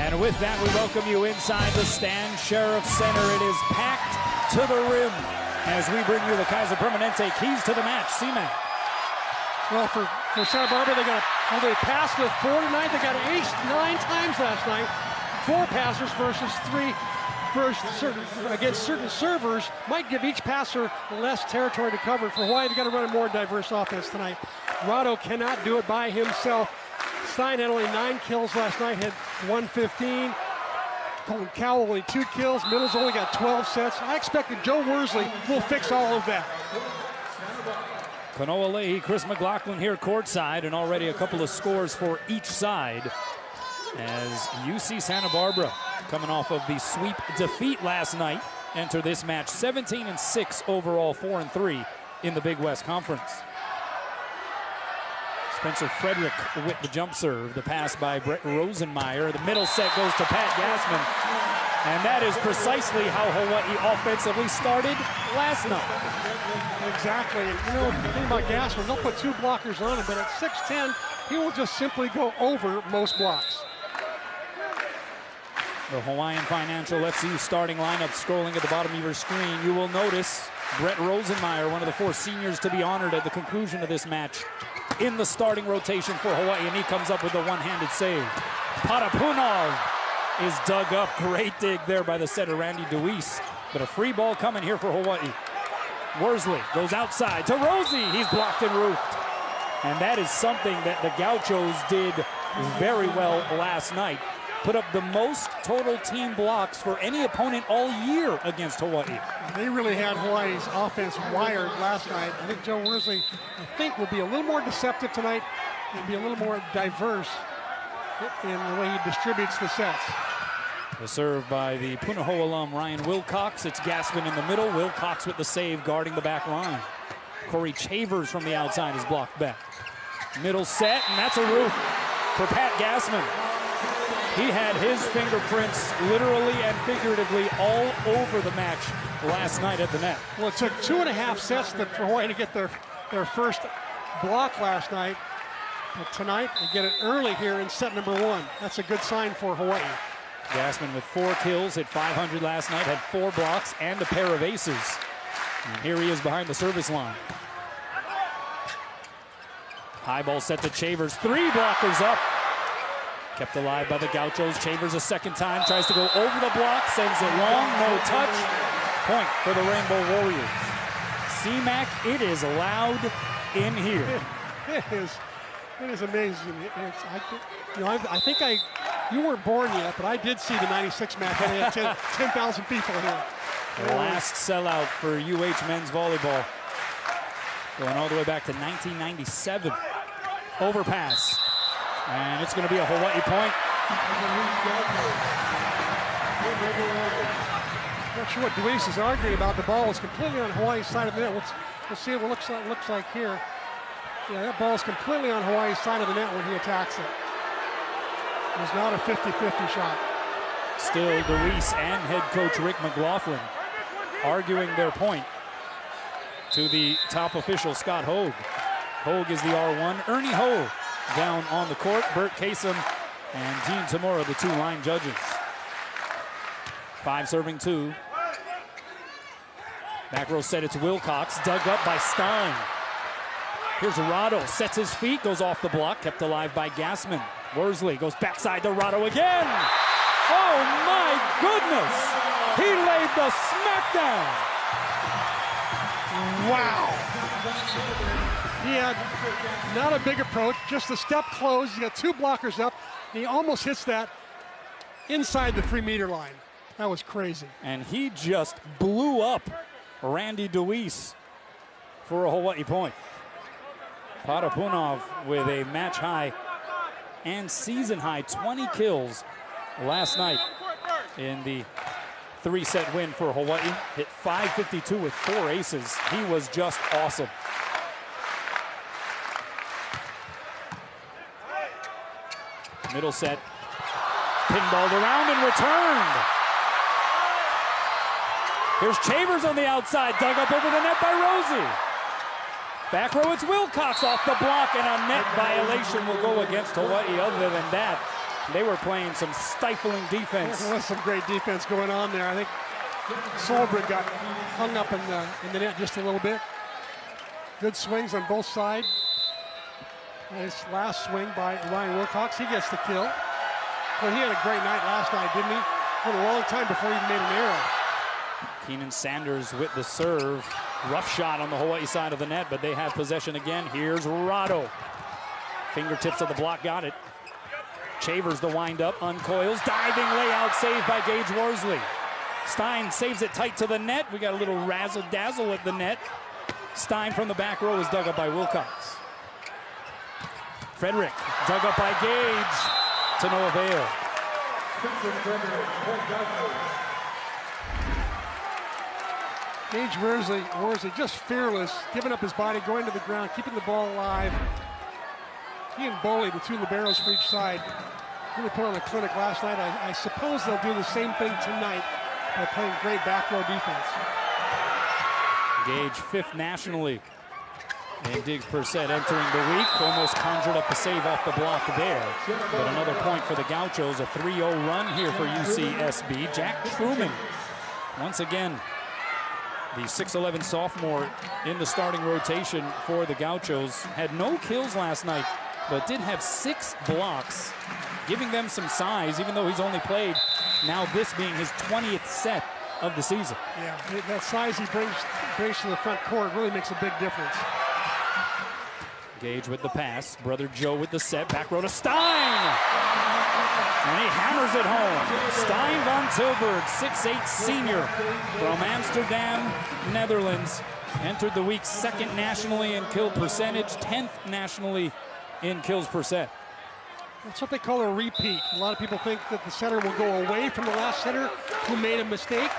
And with that, we welcome you inside the Stan Sheriff Center. It is packed to the rim as we bring you the Kaiser Permanente keys to the match. C-Mac. Well, for Santa Barbara, they passed with 4 tonight. They got aced 9 times last night. 4 passers versus 3 against certain servers. Might give each passer less territory to cover. For Hawaii, they got to run a more diverse offense tonight. Rado cannot do it by himself. Stein had only 9 kills last night, had 115. Colton Cowell only 2 kills. Middle's only got 12 sets. I expect that Joe Worsley will fix all of that. Kanoa Leahy, Chris McLaughlin here courtside, and already a couple of scores for each side as UC Santa Barbara, coming off of the sweep defeat last night, enter this match 17-6 overall, 4-3 in the Big West Conference. Spencer Frederick with the jump serve. The pass by Brett Rosenmeyer. The middle set goes to Pat Gassman. And that is precisely how Hawaii offensively started last night. Exactly. And you know, the thing about Gassman, they'll put 2 blockers on him, but at 6'10", he will just simply go over most blocks. The Hawaiian Financial FC starting lineup scrolling at the bottom of your screen. You will notice Brett Rosenmeyer, one of the 4 seniors to be honored at the conclusion of this match, in the starting rotation for Hawaii, and he comes up with a one-handed save. Parapunov is dug up. Great dig there by the setter, Randy DeWeese. But a free ball coming here for Hawaii. Worsley goes outside to Rosie. He's blocked and roofed. And that is something that the Gauchos did very well last night. Put up the most total team blocks for any opponent all year against Hawaii. They really had Hawaii's offense wired last night. I think Joe Worsley, will be a little more deceptive tonight and be a little more diverse in the way he distributes the sets. The serve by the Punahou alum Ryan Wilcox. It's Gassman in the middle. Wilcox with the save guarding the back line. Corey Chavers from the outside is blocked back. Middle set, and that's a roof for Pat Gassman. He had his fingerprints literally and figuratively all over the match last night at the net. Well, it took 2.5 sets for Hawaii to get their first block last night. But tonight, they get it early here in set number 1. That's a good sign for Hawaii. Gassman with 4 kills, hit 500 last night, had 4 blocks and a pair of aces. And here he is behind the service line. High ball set to Chavers, 3 blockers up. Kept alive by the Gauchos. Chavers a second time, tries to go over the block, sends it long, no touch. Point for the Rainbow Warriors. C-Mac, it is loud in here. It is amazing. You weren't born yet, but I did see the 96 match. They had 10,000 people here. The last sellout for UH men's volleyball. Going all the way back to 1997. Overpass. And it's going to be a Hawaii point. Not sure what DeWeese is arguing about. The ball is completely on Hawaii's side of the net. We'll see what it looks like here. Yeah, that ball is completely on Hawaii's side of the net when he attacks it. It's not a 50-50 shot. Still, DeWeese and head coach Rick McLaughlin arguing their point to the top official, Scott Hogue. Hogue is the R1. Ernie Ho down on the court. Bert Kasem and Gene Tamura, the 2 line judges. 5 serving 2. Back row set, it's Wilcox, dug up by Stein. Here's Rado, sets his feet, goes off the block, kept alive by Gassman. Worsley goes backside to Rado again. Oh my goodness! He laid the smackdown. Wow. He had not a big approach, just a step close. He got 2 blockers up. He almost hits that inside the 3-meter line. That was crazy. And he just blew up Randy DeWeese for a Hawaii point. Parapunov with a match high and season high 20 kills last night in the 3-set win for Hawaii. Hit 552 with 4 aces. He was just awesome. Middle set, pinballed around and returned. Here's Chavers on the outside, dug up over the net by Rosie. Back row, it's Wilcox off the block, and a net violation will go against Hawaii. Other than that, They were playing some stifling defense. There was some great defense going on there. I think Solberg got hung up in the net just a little bit. Good swings on both sides. Nice last swing by Ryan Wilcox. He gets the kill. But he had a great night last night, didn't he? It a long time before he made an error. Keenan Sanders with the serve. Rough shot on the Hawaii side of the net, but they have possession again. Here's Rado. Fingertips of the block, got it. Chavers the windup, uncoils. Diving layout saved by Gage Worsley. Stein saves it tight to the net. We got a little razzle-dazzle at the net. Stein from the back row is dug up by Wilcox. Frederick dug up by Gage to no avail. Gage Worsley just fearless, giving up his body, going to the ground, keeping the ball alive. He and Boley, the two liberos for each side, really put on a clinic last night. I suppose they'll do the same thing tonight by playing great back row defense. Gage fifth nationally. And digs per set entering the week. Almost conjured up a save off the block there. But another point for the Gauchos. A 3-0 run here for UCSB. Jack Truman, once again, the 6'11 sophomore in the starting rotation for the Gauchos. Had no kills last night, but did have 6 blocks, giving them some size, even though he's only played, now this being his 20th set of the season. Yeah, that size he brings to the front court really makes a big difference. Gage with the pass, brother Joe with the set, back row to Stein! And he hammers it home. Stein van Tilburg, 6'8 senior from Amsterdam, Netherlands. Entered the week 2nd nationally in kill percentage, 10th nationally in kills per set. That's what they call a repeat. A lot of people think that the setter will go away from the last setter who made a mistake.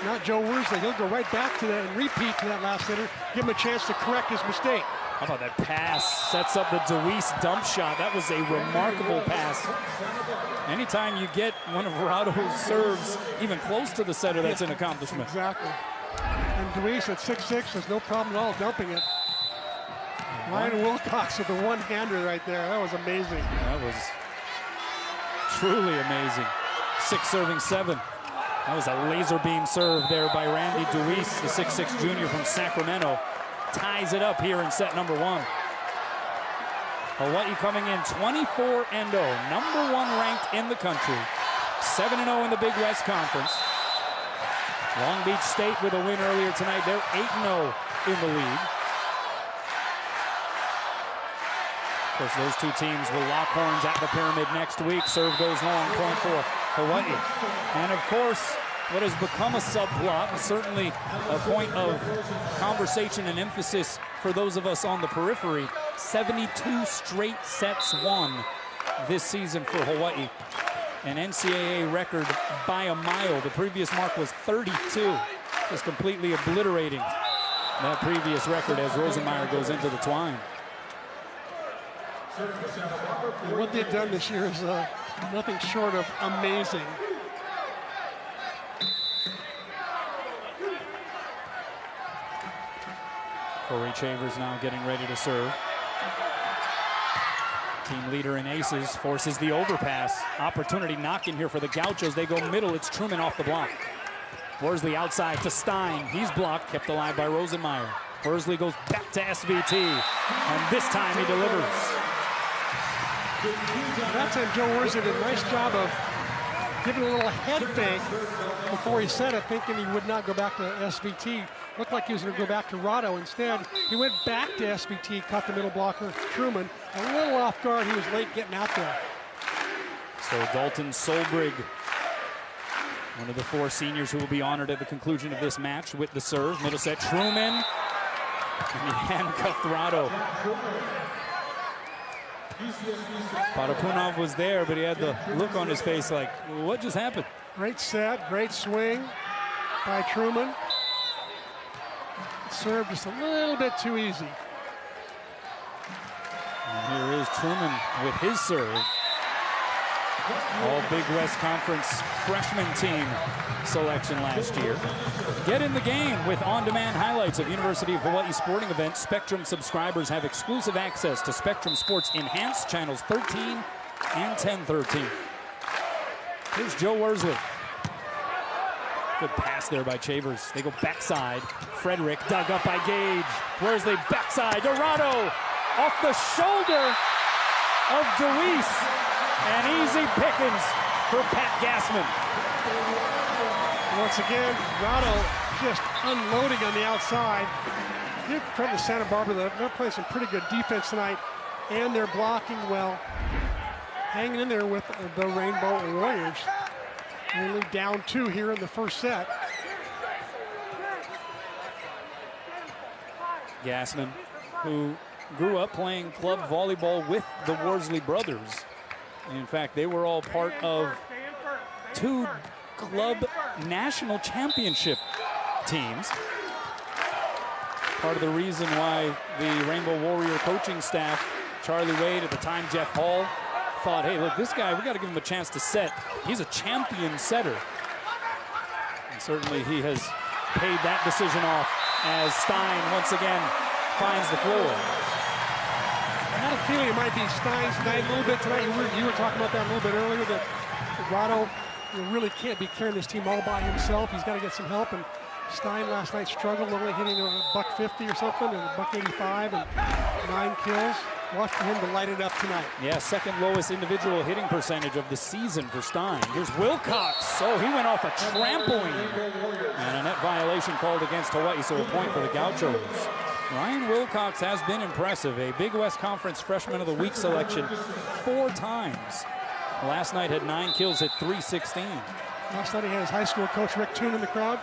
Not Joe Worsley. He'll go right back to that and repeat to that last setter, give him a chance to correct his mistake. How about that pass? Sets up the Deweese dump shot. That was a remarkable pass. Anytime you get one of Rado's serves even close to the setter, that's an accomplishment. Exactly. And Deweese at 6'6" has no problem at all dumping it. Ryan Wilcox with the one-hander right there. That was amazing. That was truly amazing. 6 serving 7. That was a laser beam serve there by Randy Deweese, the 6'6 junior from Sacramento. Ties it up here in set number 1. Hawaii coming in 24-0, number 1 ranked in the country. 7-0 in the Big West Conference. Long Beach State with a win earlier tonight. They're 8-0 in the league. Of course, those two teams will lock horns at the Pyramid next week. Serve goes long, point for Hawaii. And of course, what has become a subplot, and certainly a point of conversation and emphasis for those of us on the periphery, 72 straight sets won this season for Hawaii. An NCAA record by a mile. The previous mark was 32, just completely obliterating that previous record as Rosenmeyer goes into the twine. What they've done this year is nothing short of amazing. Corey Chavers now getting ready to serve. Team leader in aces forces the overpass. Opportunity knocking here for the Gauchos. They go middle. It's Truman off the block. Worsley outside to Stein. He's blocked, kept alive by Rosenmeyer. Worsley goes back to SVT, and this time he delivers. That time Joe Worsley did a nice job of giving a little head fake before he set it, thinking he would not go back to SVT. Looked like he was going to go back to Rado. Instead, he went back to SVT, cut the middle blocker, Truman. A little off guard. He was late getting out there. So Dalton Solbrig, one of the 4 seniors who will be honored at the conclusion of this match with the serve. Middle set, Truman. And he handcuffed Rado. Parapunov was there, but he had the look on his face like, what just happened? Great set, great swing by Truman. Serve just a little bit too easy. And here is Truman with his serve. All Big West Conference freshman team selection last year. Get in the game with on-demand highlights of University of Hawaii sporting events. Spectrum subscribers have exclusive access to Spectrum Sports Enhanced channels 13 and 10-13. Here's Joe Worsley. Good pass there by Chavers. They go backside. Frederick dug up by Gage. Worsley backside. Dorado off the shoulder of DeWeese. And easy pickings for Pat Gassman. Once again, Dorado just unloading on the outside. Give credit to Santa Barbara. They're playing some pretty good defense tonight, and they're blocking well. Hanging in there with the Rainbow Warriors. Only down 2 here in the first set. Gassman, who grew up playing club volleyball with the Worsley brothers. In fact, they were all part of 2 club national championship teams. Part of the reason why the Rainbow Warrior coaching staff, Charlie Wade, at the time Jeff Hall, thought, hey, look, this guy, we got to give him a chance to set. He's a champion setter. And certainly he has paid that decision off as Stein once again finds the floor. I had a feeling it might be Stein's night a little bit tonight. You were talking about that a little bit earlier, that Dorado really can't be carrying this team all by himself. He's got to get some help, and Stein last night struggled, only hitting a $150 or something, and a $185 and 9 kills. Watch for him to light it up tonight. Yeah, second lowest individual hitting percentage of the season for Stein. Here's Wilcox. Oh, he went off a trampoline. And a net violation called against Hawaii, so a point for the Gauchos. Ryan Wilcox has been impressive. A Big West Conference Freshman of the Week selection 4 times. Last night had 9 kills, hit .316. Last night he had his high school coach, Rick Toon, in the crowd.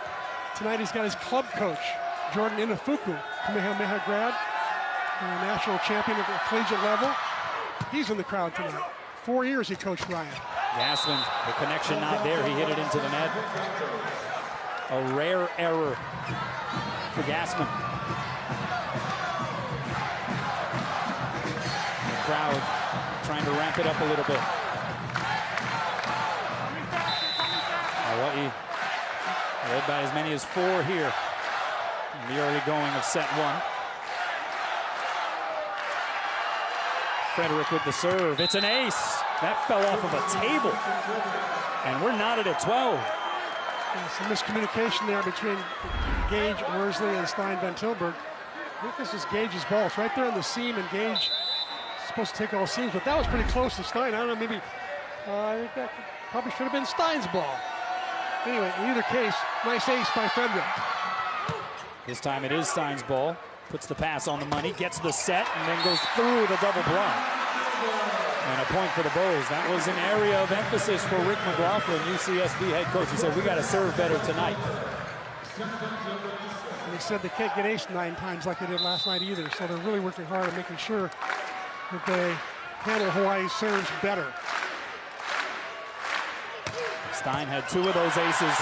Tonight he's got his club coach, Jordan Inafuku, Kamehameha grad, national champion at the collegiate level. He's in the crowd tonight. 4 years he coached Ryan. Gassman, the connection not there. He hit it into the net. A rare error for Gassman. The crowd trying to ramp it up a little bit. Hawaii led by as many as 4 here in the early going of set 1. Frederick with the serve. It's an ace. That fell off of a table. And we're knotted at 12. Some miscommunication there between Gage, Worsley, and Stein Van Tilburg. I think this is Gage's ball. It's right there on the seam, and Gage is supposed to take all seams, but that was pretty close to Stein. I don't know, maybe I think that probably should have been Stein's ball. Anyway, in either case, nice ace by Frederick. This time it is Stein's ball. Puts the pass on the money, gets the set, and then goes through the double block. And a point for the Bows. That was an area of emphasis for Rick McLaughlin, UCSB head coach. He said, we got to serve better tonight. And he said they can't get ace 9 times like they did last night either, so they're really working hard on making sure that they handle Hawaii's serves better. Stein had 2 of those aces,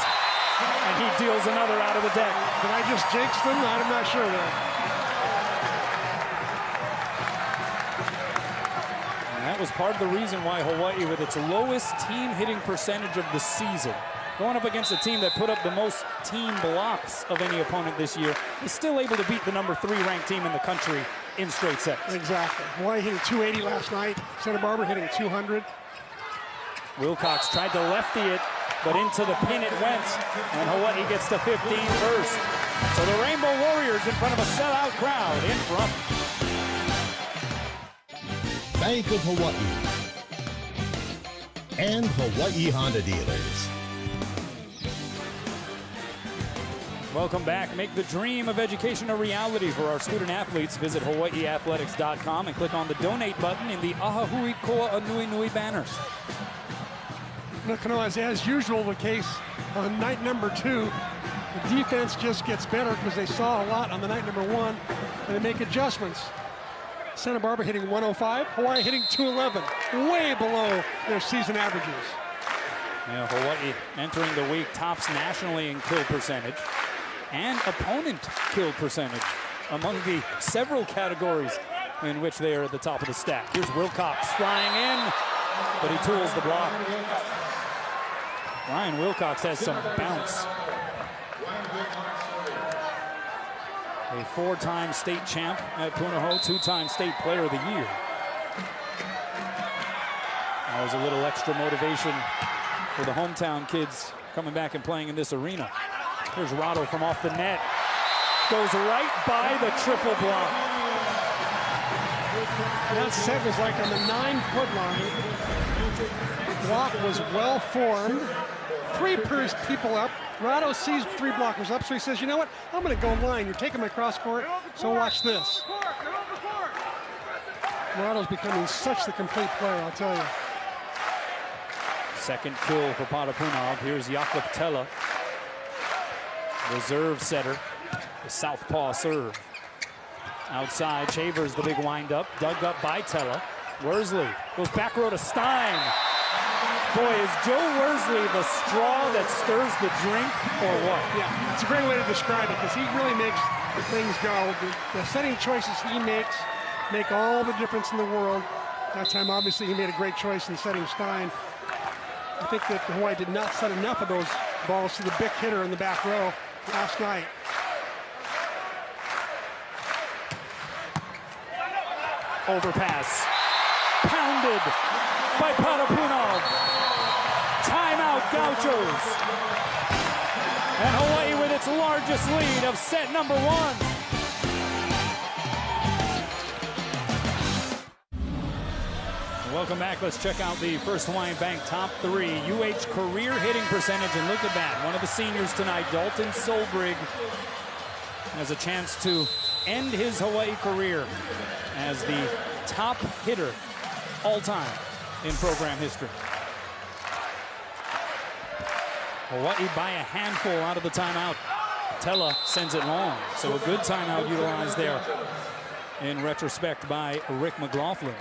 and he deals another out of the deck. Did I just jinx them? I'm not sure though. That was part of the reason why Hawaii, with its lowest team hitting percentage of the season, going up against a team that put up the most team blocks of any opponent this year, is still able to beat the number 3 ranked team in the country in straight sets. Exactly. Hawaii hitting 280 last night. Santa Barbara hitting 200. Wilcox tried to lefty it, but into the pin it went, and Hawaii gets to 15 first. So the Rainbow Warriors in front of a sellout crowd in front. Bank of Hawaii and Hawaii Honda dealers. Welcome back. Make the dream of education a reality for our student athletes. Visit hawaiiathletics.com and click on the donate button in the Ahahui Koa Nui Nui banner. As usual the case on night number 2, the defense just gets better because they saw a lot on the night number 1, and they make adjustments. Santa Barbara hitting 105, Hawaii hitting 211, way below their season averages. Yeah, Hawaii entering the week tops nationally in kill percentage and opponent kill percentage among the several categories in which they are at the top of the stack. Here's Wilcox flying in, but he tools the block. Ryan Wilcox has some bounce. A 4-time state champ at Punahou, 2-time state player of the year. There's a little extra motivation for the hometown kids coming back and playing in this arena. Here's Rado from off the net. Goes right by the triple block. That set was like on the 9-foot line. The block was well formed. 3 people up. Rado sees 3 blockers up, so he says, you know what? I'm going to go line. You're taking my cross court, so watch this. Rado's becoming such the complete player, I'll tell you. Second kill for Patapunov. Here's Jakub Tella, reserve setter, the southpaw serve. Outside, Chavers, the big windup, dug up by Tella. Worsley goes back row to Stein. Boy, is Joe Worsley the straw that stirs the drink, or what? Yeah, it's a great way to describe it, because he really makes things go. The setting choices he makes make all the difference in the world. That time, obviously, he made a great choice in setting Stein. I think that Hawaii did not set enough of those balls to the big hitter in the back row last night. Overpass. Pounded by Patapunov. Timeout, Gauchos. And Hawaii with its largest lead of set number 1. Welcome back. Let's check out the First Hawaiian Bank top 3. UH career hitting percentage, and look at that. One of the seniors tonight, Dalton Solbrig, has a chance to end his Hawaii career as the top hitter all time in program history. Hawaii by a handful out of the timeout. Tella sends it long, so a good timeout utilized there in retrospect by Rick McLaughlin.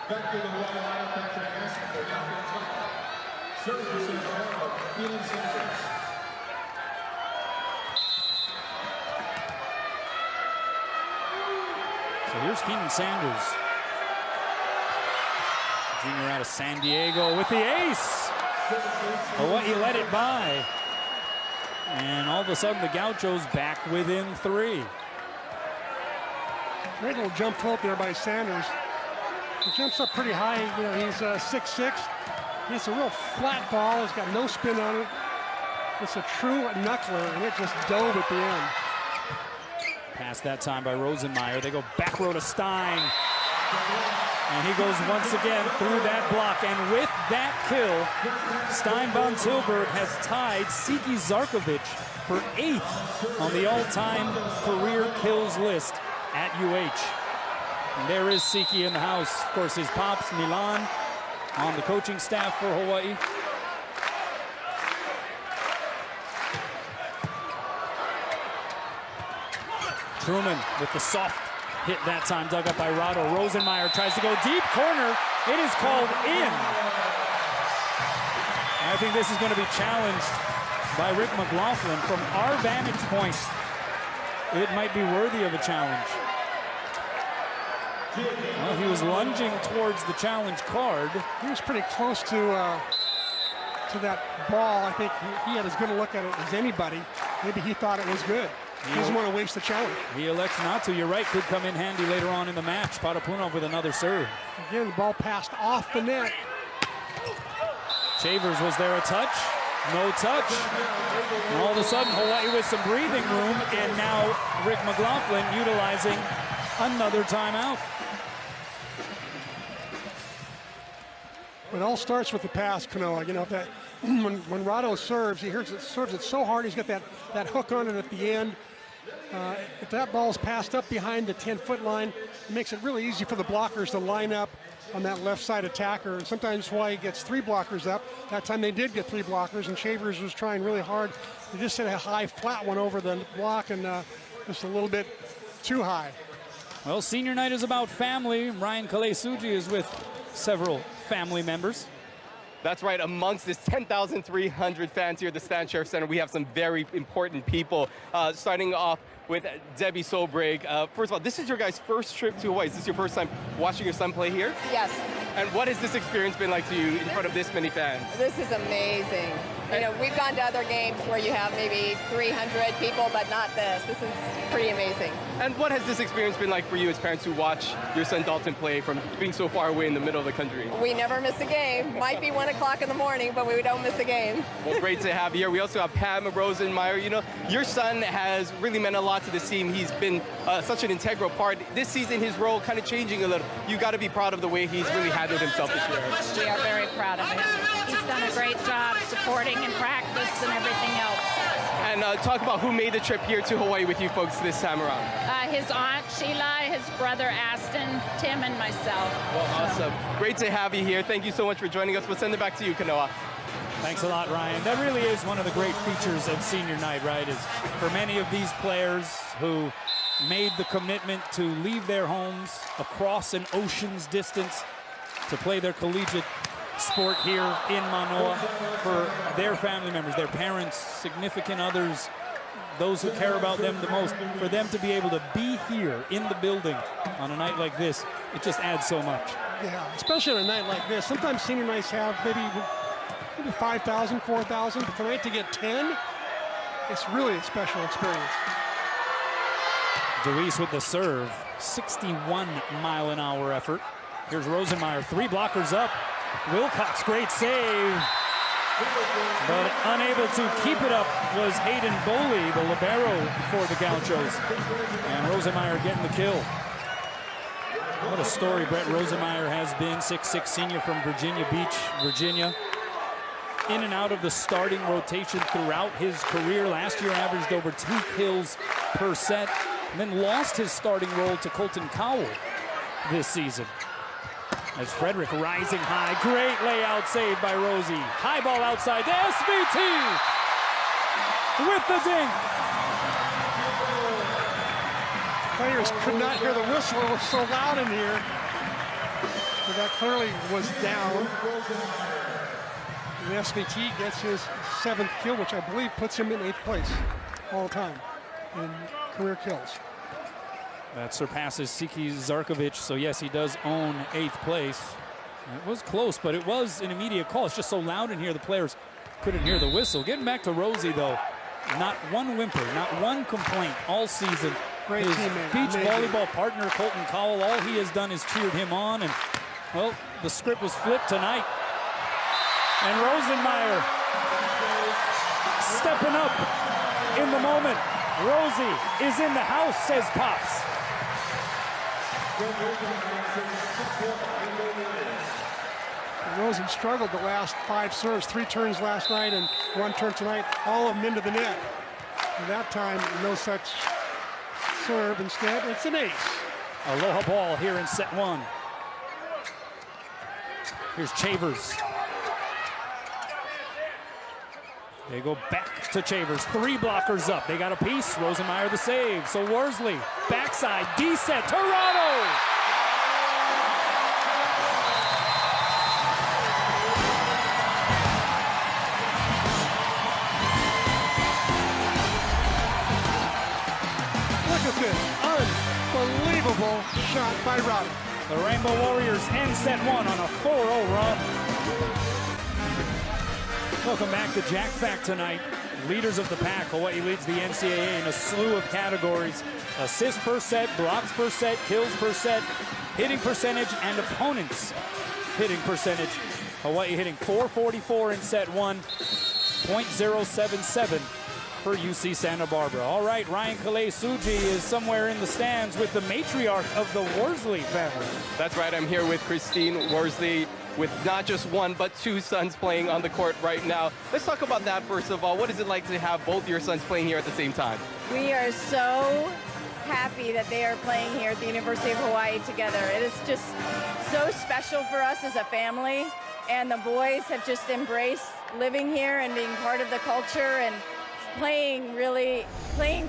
Back to the Hawaii lineup, back to the services are Keelan Sanders. So here's Keenan Sanders, junior out of San Diego, with the ace. Hawaii let it by. And all of a sudden, the Gauchos back within 3. Great little jump float there by Sanders. He jumps up pretty high. You know, he's 6'6". It's a real flat ball. It's got no spin on it. It's a true knuckler, and it just dove at the end. Pass that time by Rosenmeyer. They go back row to Stein. And he goes once again through that block. And with that kill, Stein von Tilburg has tied Siki Zarkovic for 8th on the all-time career kills list at UH. And there is Siki in the house. Of course, his pops, Milan, on the coaching staff for Hawaii. Truman with the soft hit that time, dug up by Rado. Rosenmeyer tries to go deep corner. It is called in. I think this is going to be challenged by Rick McLaughlin. From our vantage point, it might be worthy of a challenge. Well, he was lunging towards the challenge card. He was pretty close to that ball. I think he had as good a look at it as anybody. Maybe he thought it was good. He doesn't want to waste the challenge. He elects not to. You're right, could come in handy later on in the match. Patapunov with another serve. Again, the ball passed off the net. Chavers, was there a touch? No touch. And all of a sudden, Hawaii with some breathing room, and now Rick McLaughlin utilizing another timeout. It all starts with the pass, Kanoa. You know, that when Rado serves, serves it so hard, he's got that hook on it at the end. If that ball's passed up behind the 10-foot line, it makes it really easy for the blockers to line up on that left side attacker. And sometimes Hawaii gets 3 blockers up. That time they did get 3 blockers, and Shavers was trying really hard. They just hit a high flat one over the block, and just a little bit too high. Well, senior night is about family. Ryan Kalesuji is with several family members. That's right. Amongst this 10,300 fans here at the Stan Sheriff Center, we have some very important people. Starting off with Debbie Solbrig. First of all, this is your guys' first trip to Hawaii. Is this your first time watching your son play here? Yes, And what has this experience been like to you in front of this many fans? this is amazing. You know, we've gone to other games where you have maybe 300 people, but not this. This is pretty amazing. And what has this experience been like for you as parents who watch your son Dalton play from being so far away in the middle of the country? We never miss a game. Might be 1 o'clock in the morning, but we don't miss a game. Well, great to have you here. We also have Pam Rosenmeyer. You know, your son has really meant a lot to this team. He's been such an integral part. This season, his role kind of changing a little. You got to be proud of the way he's really handled himself this year. We are very proud of him. He's done a great job supporting in practice and everything else. And talk about who made the trip here to Hawaii with you folks this time around. His aunt Sheila, his brother Aston, Tim, and myself. Well, awesome. Great to have you here. Thank you so much for joining us. We'll send it back to you, Kanoa. Thanks a lot, Ryan. That really is one of the great features of senior night, right? Is for many of these players who made the commitment to leave their homes across an ocean's distance to play their collegiate sport here in Manoa, for their family members, their parents, significant others, those who care about them the most, for them to be able to be here in the building on a night like this, it just adds so much. Yeah, especially on a night like this. Sometimes senior nights have maybe 5,000, 4,000, but tonight to get 10, it's really a special experience. Deweese with the serve, 61-mile-an-hour effort. Here's Rosenmeyer, 3 blockers up. Wilcox, great save, but unable to keep it up was Hayden Boley, the libero for the Gauchos. And Rosenmeyer getting the kill. What a story Brett Rosenmeyer has been, 6'6" senior from Virginia Beach, Virginia. In and out of the starting rotation throughout his career. Last year averaged over 2 kills per set, and then lost his starting role to Colton Cowell this season. As Frederick rising high, great layout save by Rosie. High ball outside to SVT with the dink. Players could not hear the whistle, it was so loud in here. But that clearly was down. And SVT gets his 7th kill, which I believe puts him in 8th place all time in career kills. That surpasses Siki Zarkovic, so yes, he does own 8th place. It was close, but it was an immediate call. It's just so loud in here, the players couldn't hear the whistle. Getting back to Rosie, though, not one whimper, not one complaint all season. Great His teammate. beach Amazing. volleyball partner, Colton Cowell, all he has done is cheered him on, and, well, the script was flipped tonight. And Rosenmeyer stepping up in the moment. Rosie is in the house, says Pops. Rosie struggled the last 5 serves, 3 turns last night and 1 turn tonight, all of them into the net. And that time, no such serve. Instead, it's an ace. Aloha ball here in set 1. Here's Chavers. They go back to Chavers. 3 blockers up. They got a piece. Rosenmeyer the save. So Worsley, backside, D-set, Toronto! Look at this unbelievable shot by Roddy. The Rainbow Warriors end set 1 on a 4-0 run. Welcome back to Jack Fact tonight. Leaders of the pack, Hawaii leads the NCAA in a slew of categories. Assists per set, blocks per set, kills per set, hitting percentage, and opponents' hitting percentage. Hawaii hitting .444 in set 1, .077 for UC Santa Barbara. All right, Ryan Kalei Suji is somewhere in the stands with the matriarch of the Worsley family. That's right, I'm here with Christine Worsley, with not just 1, but 2 sons playing on the court right now. Let's talk about that first of all. What is it like to have both your sons playing here at the same time? We are so happy that they are playing here at the University of Hawaii together. It is just so special for us as a family, and the boys have just embraced living here and being part of the culture and playing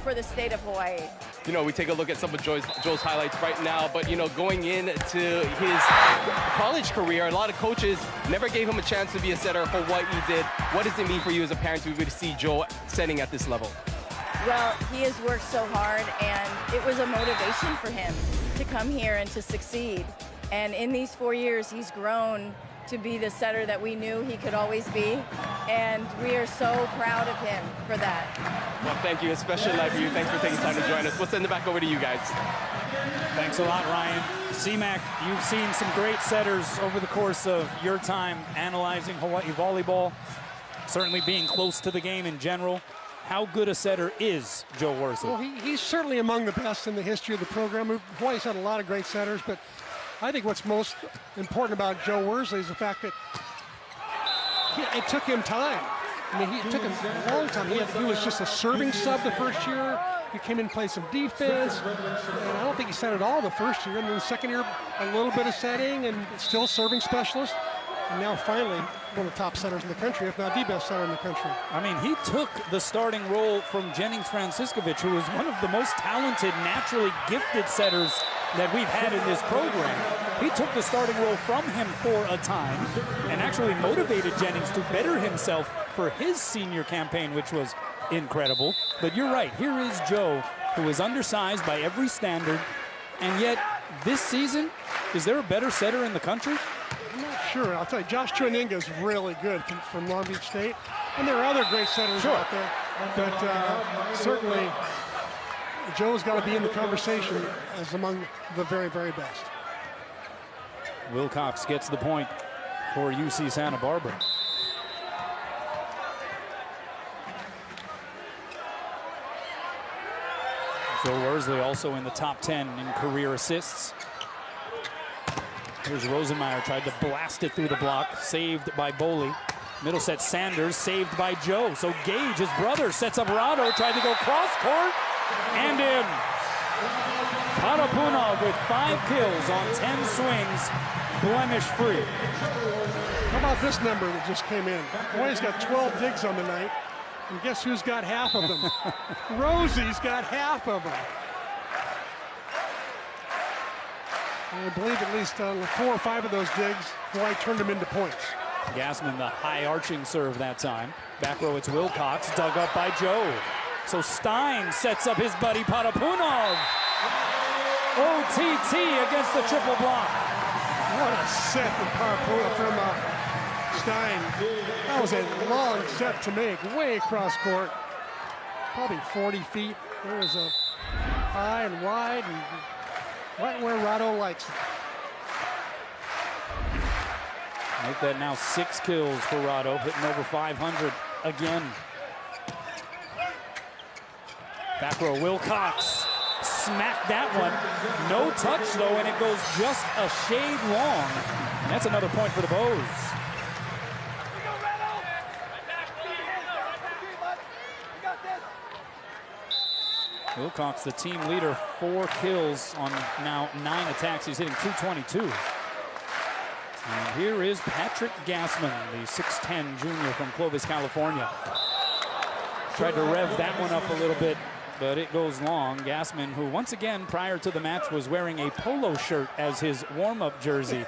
for the state of Hawaii. You know, we take a look at some of Joe's highlights right now, but, you know, going into his college career, a lot of coaches never gave him a chance to be a setter. Hawaii did. What does it mean for you as a parent to be able to see Joe setting at this level? Well, he has worked so hard, and it was a motivation for him to come here and to succeed. And in these 4 years, he's grown to be the setter that we knew he could always be. And we are so proud of him for that. Well, thank you. A special love for you. Thanks for taking time to join us. We'll send it back over to you guys. Thanks a lot, Ryan. C-Mac, you've seen some great setters over the course of your time analyzing Hawaii volleyball, certainly being close to the game in general. How good a setter is Joe Worsley? Well, he's certainly among the best in the history of the program. Hawaii's had a lot of great setters, but I think what's most important about Joe Worsley is the fact that it took him time. I mean, it took him a long time. He was just a serving sub the first year. He came in and played some defense, and I don't think he set it all the first year. And then the second year, a little bit of setting, and still serving specialist. And now finally, one of the top setters in the country, if not the best setter in the country. I mean, he took the starting role from Jennings Franciscovich, who is one of the most talented, naturally gifted setters that we've had in this program. He took the starting role from him for a time and actually motivated Jennings to better himself for his senior campaign, which was incredible. But you're right, here is Joe, who is undersized by every standard, and yet this season, is there a better setter in the country? I'm not sure. I'll tell you, Josh Chuaninga is really good from Long Beach State, and there are other great setters out there, but certainly Joe's got to be in the conversation as among the very, very best. Wilcox gets the point for UC Santa Barbara. Joe Worsley also in the top 10 in career assists. Here's Rosenmeyer, tried to blast it through the block, saved by Boley. Middle set Sanders, saved by Joe. So Gage, his brother, sets up Rado, tried to go cross court, and in. Parapunov with 5 kills on 10 swings, blemish free. How about this number that just came in? Hawaii's got 12 digs on the night, and guess who's got half of them? Rosie's got half of them. And I believe at least 4 or 5 of those digs, Hawaii turned them into points. Gassman, the high arching serve that time. Back row, it's Wilcox, dug up by Joe. So Stein sets up his buddy Parapunov. OTT against the triple block. What a set from Stein. That was a long set to make, way across court. Probably 40 feet. There was a high and wide, and right where Rado likes it. Make that now 6 kills for Rado, hitting over 500 again. Back row, Wilcox smacked that one. No touch though, and it goes just a shade long. And that's another point for the Bows. Wilcox, the team leader, 4 kills on now 9 attacks. He's hitting .222. And here is Patrick Gassman, the 6'10 junior from Clovis, California. Tried to rev that one up a little bit, but it goes long. Gassman, who once again prior to the match was wearing a polo shirt as his warm-up jersey.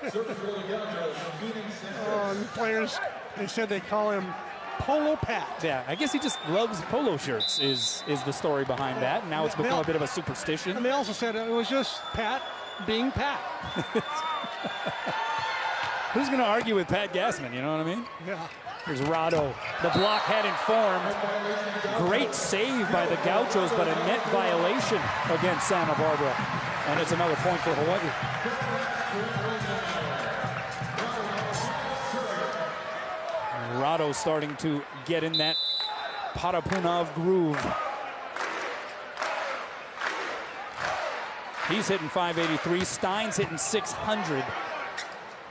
Players, they said they call him Polo Pat. Yeah, I guess he just loves polo shirts is the story behind that. And now it's become a bit of a superstition. And they also said it was just Pat being Pat. Who's going to argue with Pat Gassman, you know what I mean? Yeah. Here's Rado. The block hadn't formed. Great save by the Gauchos, but a net violation against Santa Barbara. And it's another point for Hawaii. Rado starting to get in that Parapunov groove. He's hitting 583. Stein's hitting 600.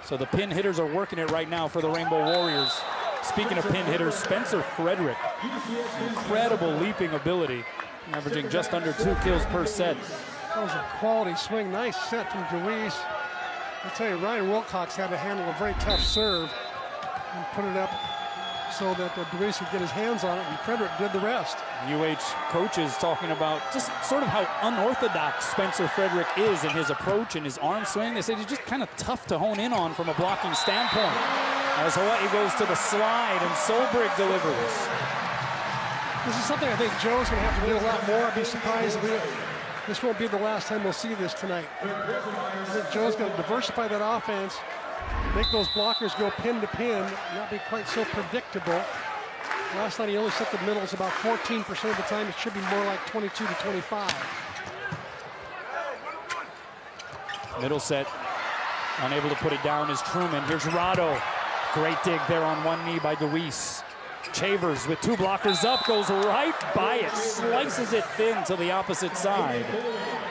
So the pin hitters are working it right now for the Rainbow Warriors. Speaking of pin hitters, Spencer Frederick. Incredible leaping ability. Averaging just under 2 kills per set. That was a quality swing. Nice set from Deweese. I'll tell you, Ryan Wilcox had to handle a very tough serve and put it up so that Deweese could get his hands on it, and Frederick did the rest. UH coaches talking about just sort of how unorthodox Spencer Frederick is in his approach and his arm swing. They said he's just kind of tough to hone in on from a blocking standpoint. As Hawaii goes to the slide and Solberg delivers. This is something I think Joe's going to have to do a lot more. I'd be surprised if this won't be the last time we'll see this tonight. I think Joe's going to diversify that offense, make those blockers go pin to pin, not be quite so predictable. Last night he only set the middles about 14% of the time. It should be more like 22 to 25. Middle set, unable to put it down is Truman. Here's Rado. Great dig there on one knee by Deweese. Chavers with two blockers up, goes right by it, slices it thin to the opposite side,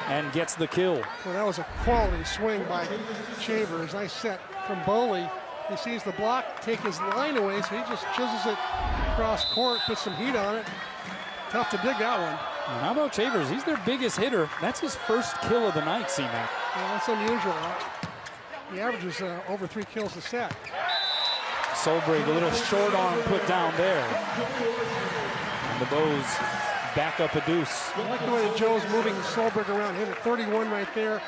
and gets the kill. Well, that was a quality swing by Chavers. Nice set from Boley. He sees the block take his line away, so he just chisels it across court, puts some heat on it. Tough to dig that one. And how about Chavers? He's their biggest hitter. That's his first kill of the night, C-Mac. Yeah, that's unusual. He averages over 3 kills a set. Solberg, a little short arm put down there. And the Bows back up a deuce. I like the way that Joe's moving Solberg around. Hit at 31 right there.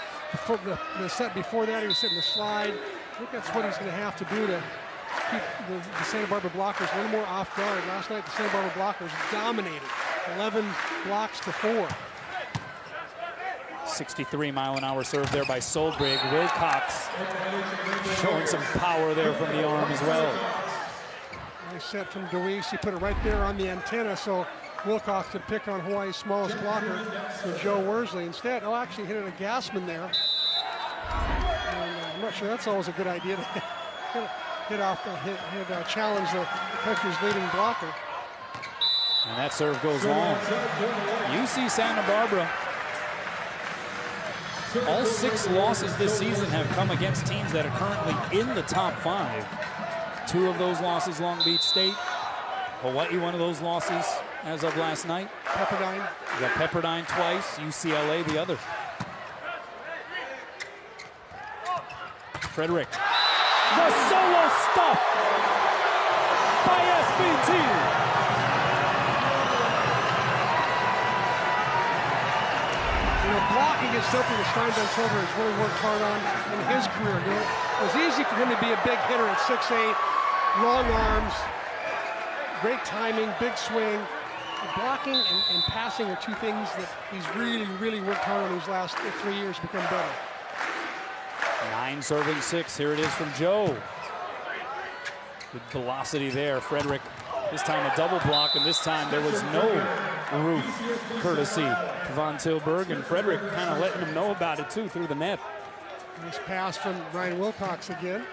The set before that, he was hitting the slide. I think that's what he's going to have to do to keep the Santa Barbara blockers a little more off guard. Last night, the Santa Barbara blockers dominated. 11 blocks to 4. 63-mile-an-hour serve there by Solberg. Wilcox showing some power there from the arm as well. Nice set from Deweese. He put it right there on the antenna so Wilcox could pick on Hawaii's smallest blocker, so Joe Worsley. Instead, actually hit it a Gassman there. And, I'm not sure that's always a good idea to challenge the country's leading blocker. And that serve goes long. UC Santa Barbara. All 6 losses this season have come against teams that are currently in the top 5. 2 of those losses, Long Beach State. Hawaii, one of those losses as of last night. Pepperdine. You got Pepperdine twice, UCLA the other. Frederick. The solo stuff by SBT. Blocking is something that Steinbeck Silver has really worked hard on in his career. It was easy for him to be a big hitter at 6'8", long arms, great timing, big swing. Blocking and passing are 2 things that he's really worked hard on these last 3 years to become better. 9 serving 6. Here it is from Joe. Good velocity there. Frederick, this time a double block, and this time there was no roof, courtesy Von Tilburg, and Frederick kind of letting him know about it too through the net. Nice pass from Ryan Wilcox again.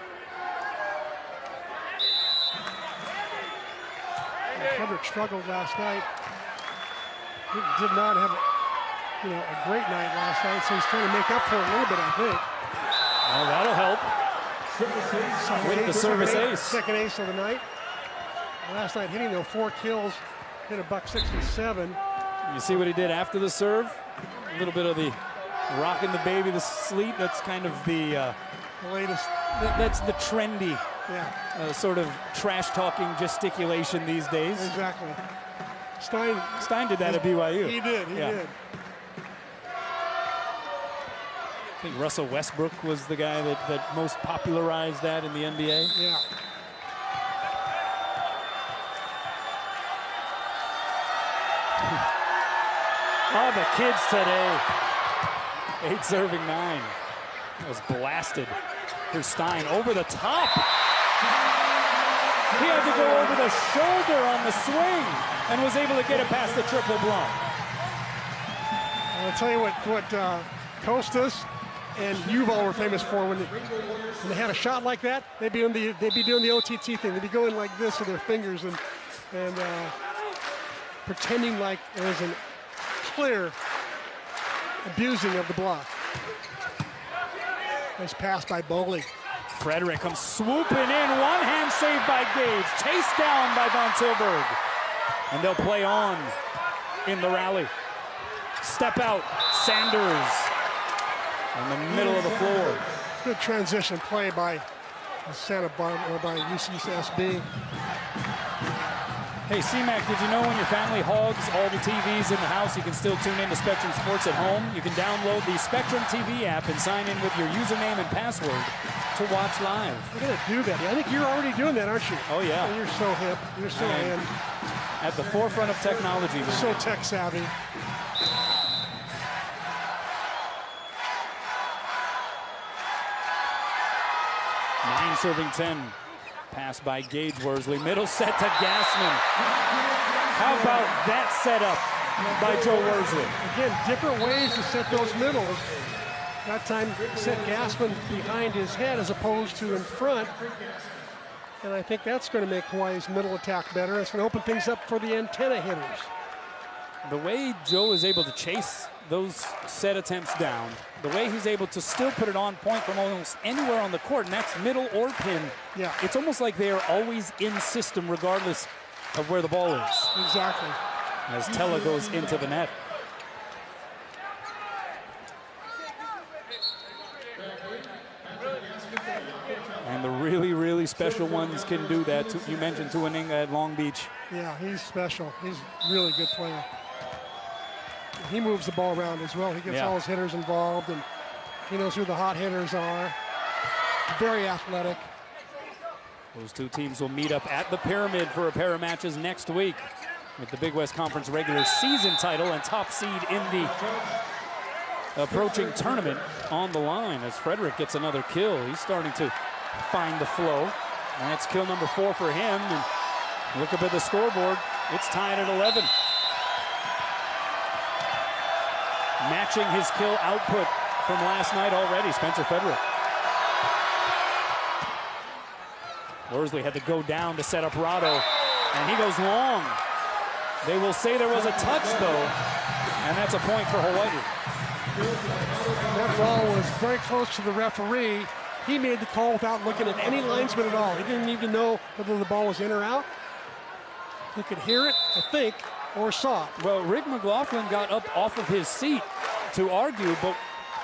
Frederick struggled last night. He did not have a great night last night, so he's trying to make up for it a little bit, I think. Well, that'll help. With the service ace. Second ace of the night. Last night hitting 4 kills, hit a $167. You see what he did after the serve? A little bit of the rocking the baby to sleep. That's kind of the latest. That's the trendy Yeah. sort of trash-talking gesticulation these days. Exactly. Stein did that at BYU. He did. He did. I think Russell Westbrook was the guy that most popularized that in the NBA. Yeah. Oh, the kids today. 8 serving 9. That was blasted. Here's Stein over the top. He had to go over the shoulder on the swing and was able to get it past the triple block. I'll tell you what Costas and Yuval were famous for when they had a shot like that. They'd be doing the OTT thing. They'd be going like this with their fingers and pretending like it was a clear abusing of the block. Nice pass by Boley. Frederick comes swooping in. One hand save by Gage. Chased down by Von Tilburg. And they'll play on in the rally. Step out, Sanders in the middle of the floor. Good transition play by Santa Barbara, or by UCSB. Hey, C-Mac, did you know when your family hogs all the TVs in the house, you can still tune in to Spectrum Sports at home? You can download the Spectrum TV app and sign in with your username and password to watch live. We're going to do that. I think you're already doing that, aren't you? Oh, yeah. You're so hip. You're so in. At the forefront of technology. So tech savvy. 9 serving 10. Pass by Gage Worsley. Middle set to Gassman. How about that setup by Joe Worsley? Again, different ways to set those middles. That time set Gassman behind his head as opposed to in front. And I think that's going to make Hawaii's middle attack better. It's going to open things up for the antenna hitters. The way Joe is able to chase those set attempts down, the way he's able to still put it on point from almost anywhere on the court, and that's middle or pin. Yeah. It's almost like they are always in system regardless of where the ball is. Exactly. As Tella goes into the net. And the really, really special ones can do that. You mentioned Tuaninga at Long Beach. Yeah, he's special. He's a really good player. He moves the ball around as well. He gets all his hitters involved, and he knows who the hot hitters are. Very athletic. Those two teams will meet up at the Pyramid for a pair of matches next week with the Big West Conference regular season title and top seed in the approaching tournament on the line as Frederick gets another kill. He's starting to find the flow. And that's kill number 4 for him. And look up at the scoreboard. It's tied at 11. Matching his kill output from last night already, Spencer Frederick. Worsley had to go down to set up Rado, and he goes long. They will say there was a touch, though, and that's a point for Hawaii. That ball was very close to the referee. He made the call without looking at any linesman at all. He didn't even know whether the ball was in or out. He could hear it, I think, or saw it. Well, Rick McLaughlin got up off of his seat to argue, but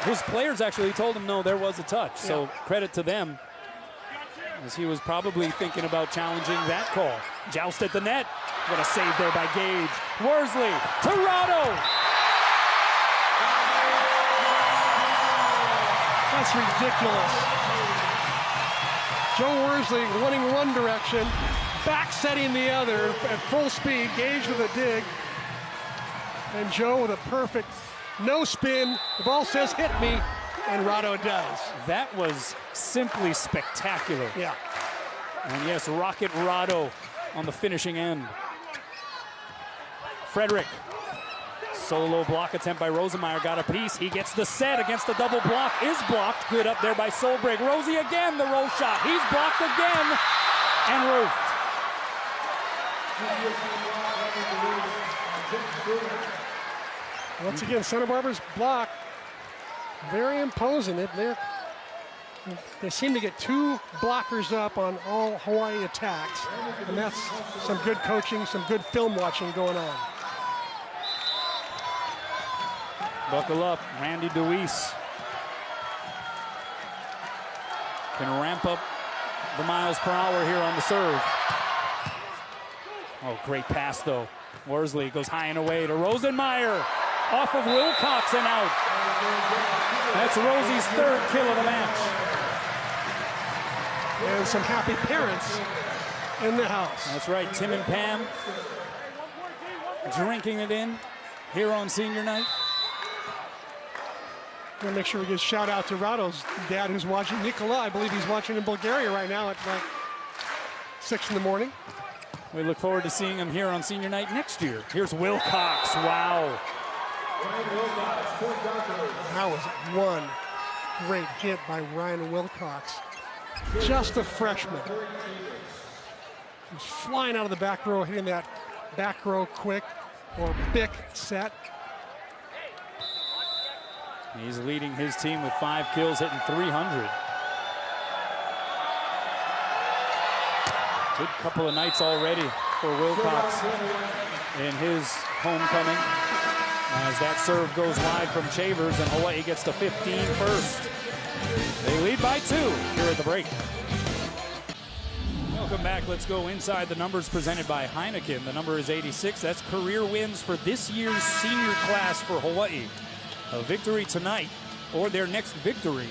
his players actually told him no, there was a touch. So credit to them, as he was probably thinking about challenging that call. Joust at the net. What a save there by Gage. Worsley to Rado. That's ridiculous. Joe Worsley running one direction, back setting the other at full speed. Gage with a dig. And Joe with a perfect no spin. The ball says hit me, and Rado does. That was simply spectacular. Yeah. And yes, Rocket Rado on the finishing end. Frederick. Solo block attempt by Rosenmeyer, got a piece. He gets the set against the double block. Is blocked. Good up there by Solbrig. Rosie again, the roll shot. He's blocked again and roofed. Once again, Santa Barbara's block, very imposing. They seem to get 2 blockers up on all Hawaii attacks, and that's some good coaching, some good film watching going on. Buckle up, Randy DeWeese. Can ramp up the miles per hour here on the serve. Oh, great pass though. Worsley goes high and away to Rosenmeyer. Off of Wilcox and out. That's Rosie's 3rd kill of the match. And some happy parents in the house. That's right, Tim and Pam drinking it in here on senior night. We'll make sure we give a shout out to Rado's dad who's watching. Nikola, I believe he's watching in Bulgaria right now at like 6 in the morning. We look forward to seeing him here on senior night next year. Here's Wilcox, wow. That was one great hit by Ryan Wilcox. Just a freshman. He's flying out of the back row, hitting that back row quick or big set. He's leading his team with 5 kills, hitting 300. Good couple of nights already for Wilcox in his homecoming. As that serve goes wide from Chavers, and Hawaii gets to 15 first. They lead by 2 here at the break. Welcome back. Let's go inside the numbers presented by Heineken. The number is 86. That's career wins for this year's senior class for Hawaii. A victory tonight, or their next victory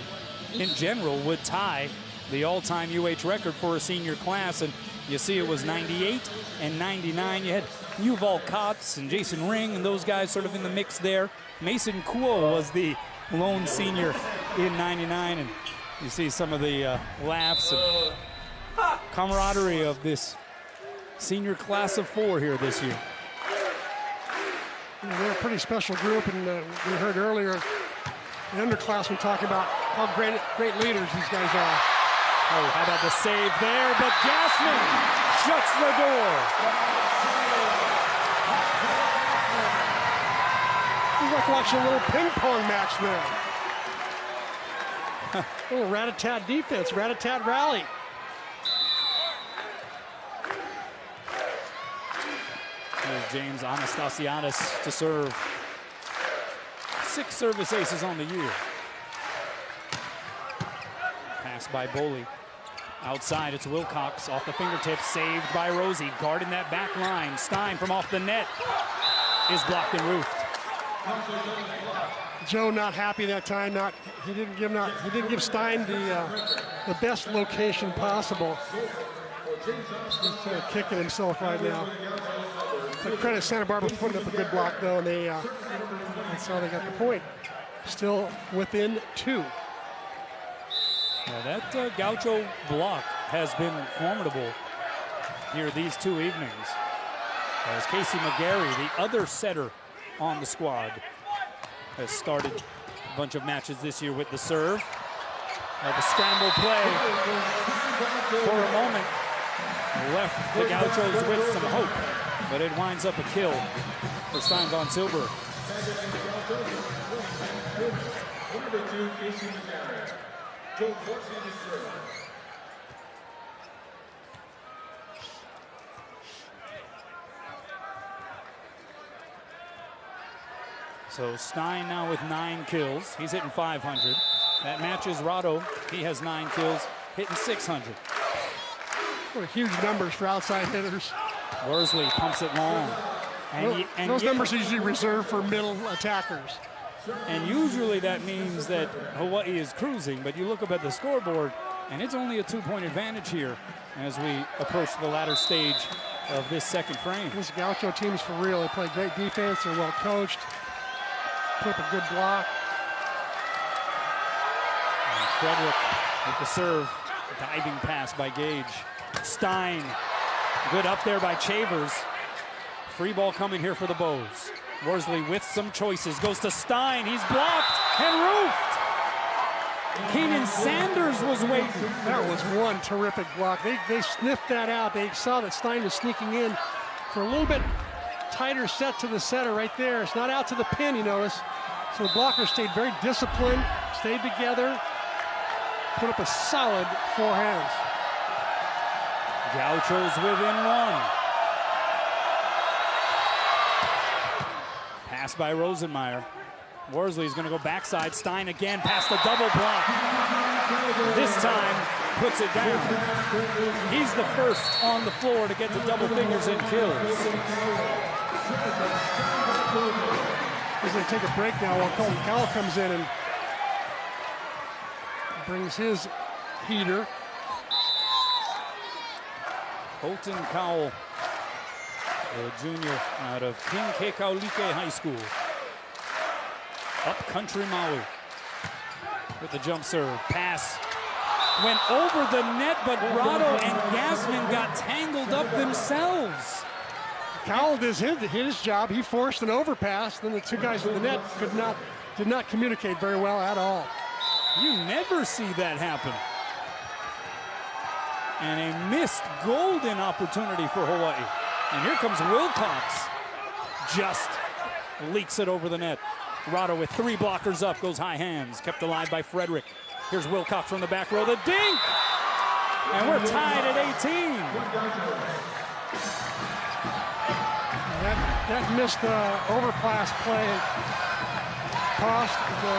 in general, would tie the all-time UH record for a senior class. And you see it was 98 and 99. You had Yuval Kotz and Jason Ring and those guys sort of in the mix there. Mason Kuo was the lone senior in 99. And you see some of the laughs and camaraderie of this senior class of 4 here this year. They're a pretty special group, and we heard earlier the underclassmen talking about how great leaders these guys are. Oh, how about the save there? But Gassman shuts the door. It's like watching a little ping pong match there. A little rat-a-tat defense, rat-a-tat rally. Here's James Anastasiadis to serve. 6 service aces on the year. Pass by Boley. Outside, it's Wilcox off the fingertips, saved by Rosie. Guarding that back line. Stein from off the net is blocked and roofed. Joe not happy that time. He didn't give Stein the best location possible. He's kind of kicking himself right now. But credit Santa Barbara for putting up a good block though, and that's how they got the point. Still within 2. Yeah, that Gaucho block has been formidable here these 2 evenings. As Casey McGarry, the other setter on the squad, has started a bunch of matches this year with the serve. The scramble play for a moment left the Gauchos with some hope, but it winds up a kill for Stein von Silber. Number 2, Casey McGarry. Joe Corsi to serve. So Stein now with 9 kills. He's hitting 500. That matches Rado. He has 9 kills, hitting 600. What huge numbers for outside hitters. Worsley pumps it long. And those numbers are usually reserved for middle attackers. And usually that means that Hawaii is cruising, but you look up at the scoreboard, and it's only a 2-point advantage here as we approach the latter stage of this second frame. This Gaucho team's for real. They play great defense. They're well coached. Put up a good block. And Frederick with the serve. Diving pass by Gage. Stein. Good up there by Chavers. Free ball coming here for the Bows. Worsley with some choices. Goes to Stein. He's blocked and roofed. Keenan Sanders was waiting. That was one terrific block. They sniffed that out. They saw that Stein was sneaking in for a little bit tighter set to the center right there. It's not out to the pin, you notice. So the blocker stayed very disciplined, stayed together, put up a solid 4 hands. Gauchos within 1. Pass by Rosenmeyer. Worsley's going to go backside. Stein again past the double block. This time puts it down. He's the first on the floor to get to double figures in kills. He's going to take a break now while Colton Cowell comes in and brings his heater. Colton Cowell, a junior out of King Kekaulike High School. Upcountry Maui with the jump serve. Pass went over the net, but Rado and Gassman got tangled up themselves. Cowell did his job. He forced an overpass. Then the 2 guys in the net did not communicate very well at all. You never see that happen. And a missed golden opportunity for Hawaii. And here comes Wilcox. Just leaks it over the net. Rado with 3 blockers up, goes high hands. Kept alive by Frederick. Here's Wilcox from the back row, the dink! And we're tied at 18. That missed overpass play cost the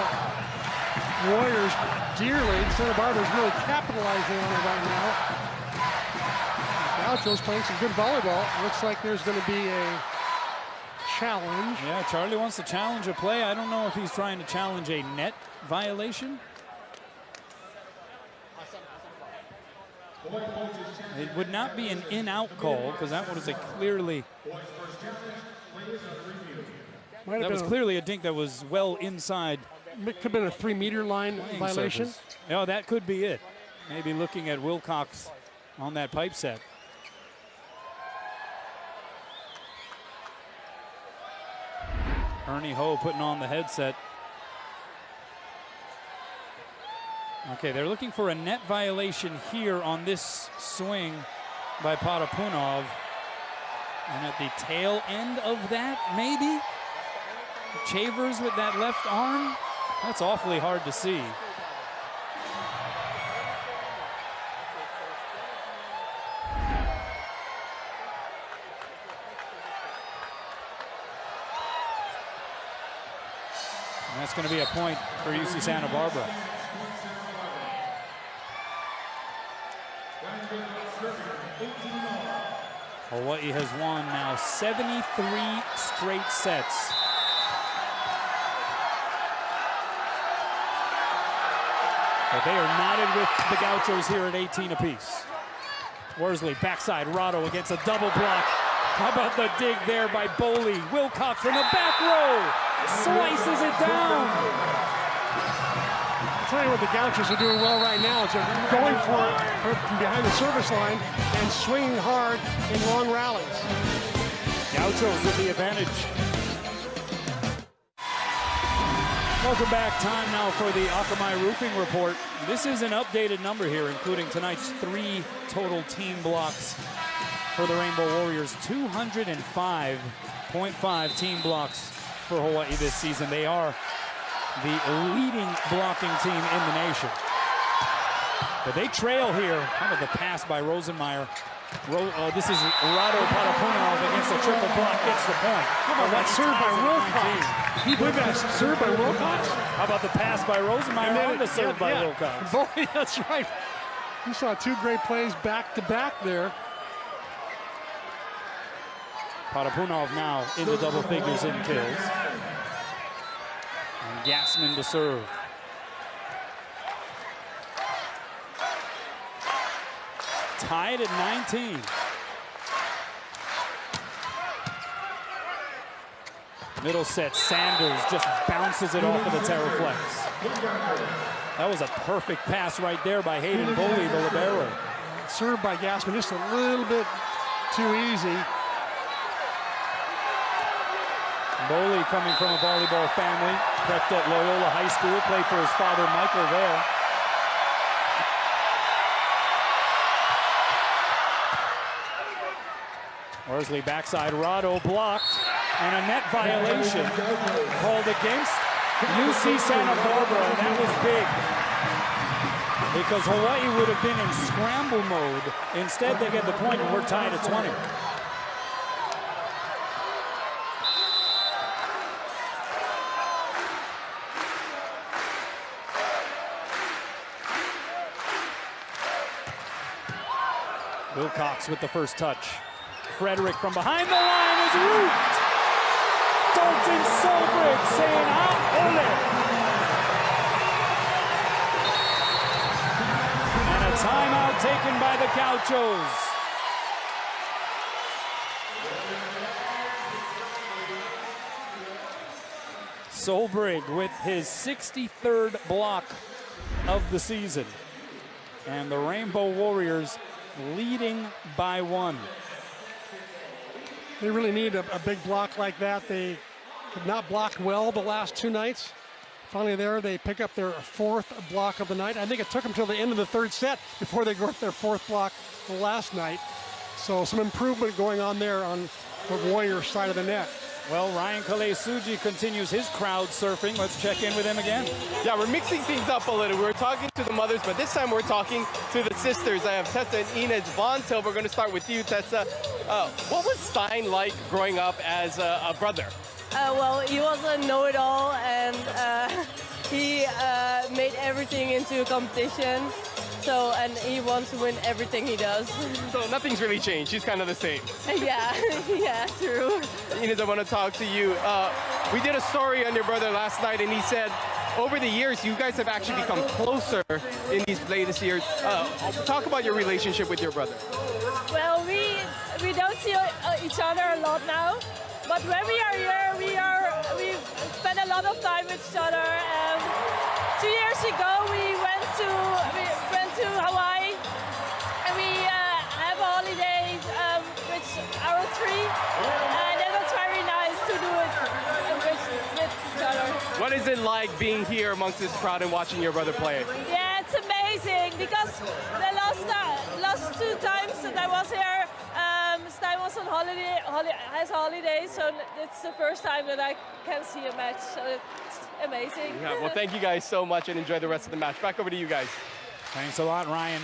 Warriors dearly. Santa Barbara's really capitalizing on it right now. Gaucho's playing some good volleyball. Looks like there's going to be a challenge. Yeah, Charlie wants to challenge a play. I don't know if he's trying to challenge a net violation. It would not be an in-out call because that was a clearly. That was clearly a dink that was well inside. It could have been a 3-meter line violation. Oh, that could be it. Maybe looking at Wilcox on that pipe set. Ernie Ho putting on the headset. Okay, they're looking for a net violation here on this swing by Potapunov. And at the tail end of that, maybe? Chavers with that left arm? That's awfully hard to see. And that's going to be a point for UC Santa Barbara. Hawaii has won now 73 straight sets. But they are knotted with the Gauchos here at 18 apiece. Worsley, backside, Rado against a double block. How about the dig there by Boley? Wilcox from the back row slices it down. I'll tell you what the Gauchos are doing well right now is they're going for it from behind the service line and swinging hard in long rallies. Gauchos with the advantage. Welcome back. Time now for the Akamai Roofing Report. This is an updated number here, including tonight's 3 total team blocks for the Rainbow Warriors. 205.5 team blocks for Hawaii this season. They are the leading blocking team in the nation. But they trail here. How about the pass by Rosenmeyer? This is Rado Potapunov against a triple block, gets the point. How about that serve by Wilcox? He did that serve by Wilcox? How about the pass by Rosenmeyer and the serve by Wilcox? Boy, that's right. You saw 2 great plays back to back there. Potapunov now in the double figures in kills. And Gassman to serve. Tied at 19. Middle set, Sanders just bounces it off of the Terraflex. That was a perfect pass right there by Hayden Boley, the libero. Served by Gassman, just a little bit too easy. Boley coming from a volleyball family, prepped at Loyola High School, played for his father Michael there. Worsley backside, Rado blocked, and a net violation called against UC Santa Barbara, and that was big. Because Hawaii would have been in scramble mode. Instead, they get the point, and we're tied at 20. Wilcox with the first touch. Frederick from behind the line is roofed. Dalton Solbridge saying, "Ah, ole." And a timeout taken by the Gauchos. Solbridge with his 63rd block of the season. And the Rainbow Warriors leading by 1. They really need a big block like that. They have not blocked well the last 2 nights. Finally there, they pick up their 4th block of the night. I think it took them till the end of the 3rd set before they got their 4th block last night. So some improvement going on there on the Warriors side of the net. Well, Ryan Kalesuji continues his crowd surfing. Let's check in with him again. Yeah, we're mixing things up a little. We were talking to the mothers, but this time we're talking to the sisters. I have Tessa and Inez Vontel. We're going to start with you, Tessa. What was Stein like growing up as a brother? Well, he was a know-it-all, and he made everything into a competition. So, and he wants to win everything he does. So nothing's really changed. He's kind of the same. Yeah, yeah, true. Inez, I want to talk to you. We did a story on your brother last night, and he said over the years, you guys have actually become closer in these latest years. Talk about your relationship with your brother. Well, we don't see each other a lot now, but when we are here, we spend a lot of time with each other. 2 years ago, we went to Hawaii, and we have a holiday with our tree, and it was very nice to do it with each other. What is it like being here amongst this crowd and watching your brother play? Yeah, it's amazing because the last 2 times that I was here, Stein was on holiday, so it's the first time that I can see a match. So it's amazing. Yeah, well, thank you guys so much and enjoy the rest of the match. Back over to you guys. Thanks a lot, Ryan.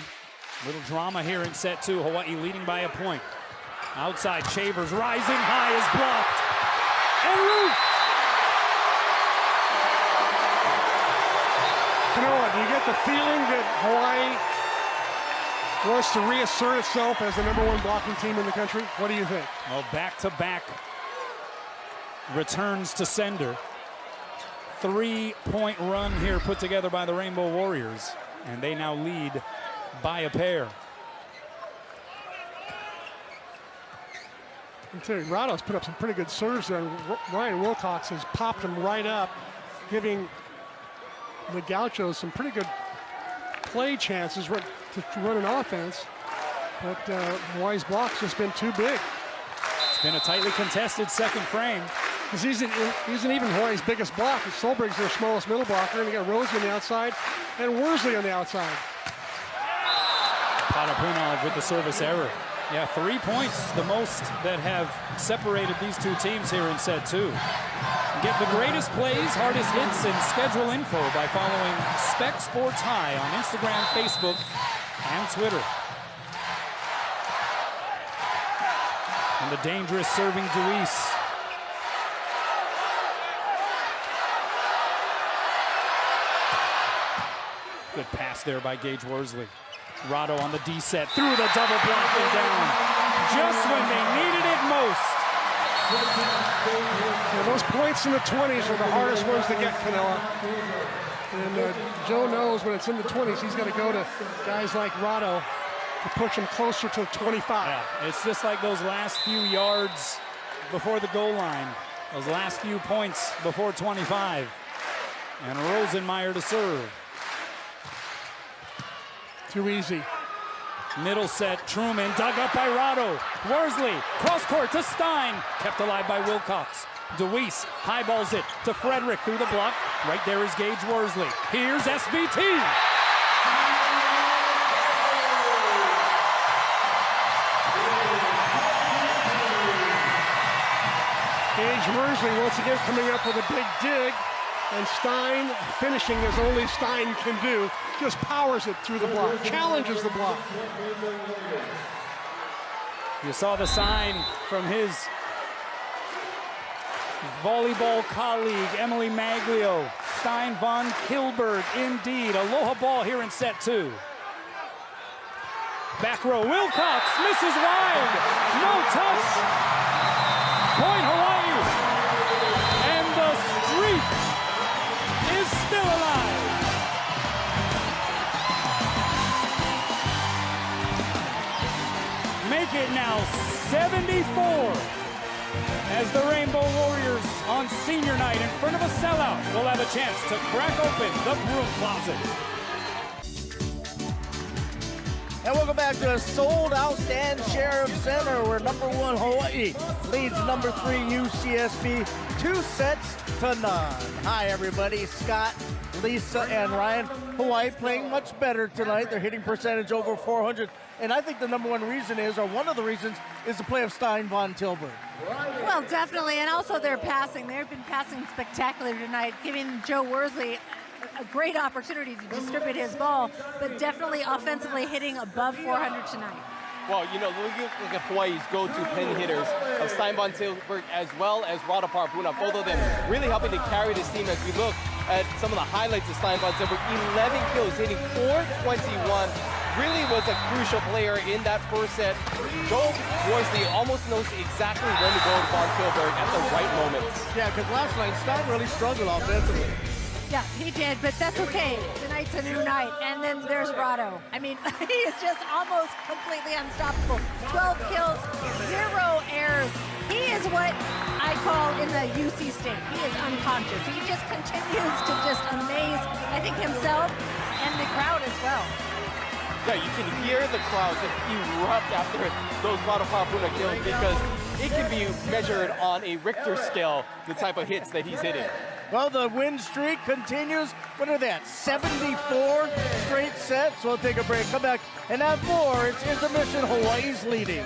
Little drama here in set 2. Hawaii leading by a point. Outside, Shavers rising high is blocked. And Ruth! You know what? You get the feeling that Hawaii wants to reassert itself as the #1 blocking team in the country. What do you think? Well, back-to-back returns to sender. 3-point run here put together by the Rainbow Warriors, and they now lead by a pair. I tell you, Rado's put up some pretty good serves there, and Ryan Wilcox has popped them right up, giving the Gauchos some pretty good play chances to run an offense, but Hawaii's block's just been too big. It's been a tightly contested second frame. Because he's isn't even Hawaii's biggest block. Solberg's their smallest middle blocker, and they got Rosie on the outside and Worsley on the outside. Patapunov with the service error. Yeah, 3 points, the most that have separated these two teams here in set 2. Get the greatest plays, hardest hits, and schedule info by following Spec Sports High on Instagram, Facebook, and Twitter. And the dangerous serving Deweese. Good pass there by Gage Worsley. Rado on the D set, through the double block and down. Just when they needed it most. Yeah, those points in the 20s are the hardest ones to get, Canella. And Joe knows when it's in the 20s, he's got to go to guys like Rado to push him closer to 25. Yeah, it's just like those last few yards before the goal line. Those last few points before 25. And Rosenmeyer to serve. Too easy. Middle set, Truman dug up by Rado. Worsley, cross court to Stein. Kept alive by Wilcox. Deweese highballs it to Frederick through the block. Right there is Gage Worsley. Here's SVT. Gage Worsley once again coming up with a big dig. And Stein finishing as only Stein can do. Just powers it through the block, challenges the block. You saw the sign from his volleyball colleague, Emily Maglio. Stein von Kilberg, indeed. Aloha ball here in set 2. Back row, Wilcox misses wide. No touch. Point Hawaii. And the streak is still alive. Make it now 74 as the Rainbow Warriors on senior night in front of a sellout will have a chance to crack open the broom closet. And welcome back to a sold-out Stan Sheriff Center where #1 Hawaii leads #3 UCSB 2-0. Hi, everybody. Scott, Lisa, and Ryan. Hawaii playing much better tonight. Their hitting percentage over 400. And I think the #1 reason is, or one of the reasons, is the play of Stein von Tilburg. Well, definitely. And also their passing. They've been passing spectacular tonight, giving Joe Worsley a great opportunity to distribute his ball, but definitely offensively hitting above 400 tonight. Well, you know, look at Hawaii's go-to pin hitters of Stein von Tilburg as well as Rado Parapunov, both of them really helping to carry this team as we look at some of the highlights of Stein von Tilburg. 11 kills, hitting .421. Really was a crucial player in that first set. Joe Worsley almost knows exactly when to go to von Tilburg at the right moments. Yeah, because last night Stein really struggled offensively. Yeah, he did, but that's okay. Tonight's a new night. And then there's Rado. I mean, he is just almost completely unstoppable. 12 kills, 0 errors. He is what I call in the UC state. He is unconscious. He just continues to just amaze, I think, himself and the crowd as well. Yeah, you can hear the crowd just erupt after those Wadapapuna kills because it can be measured on a Richter scale, the type of hits that he's hitting. Well, the win streak continues. What are that, 74 straight sets? We'll take a break, come back, and at 4, it's intermission. Hawaii's leading.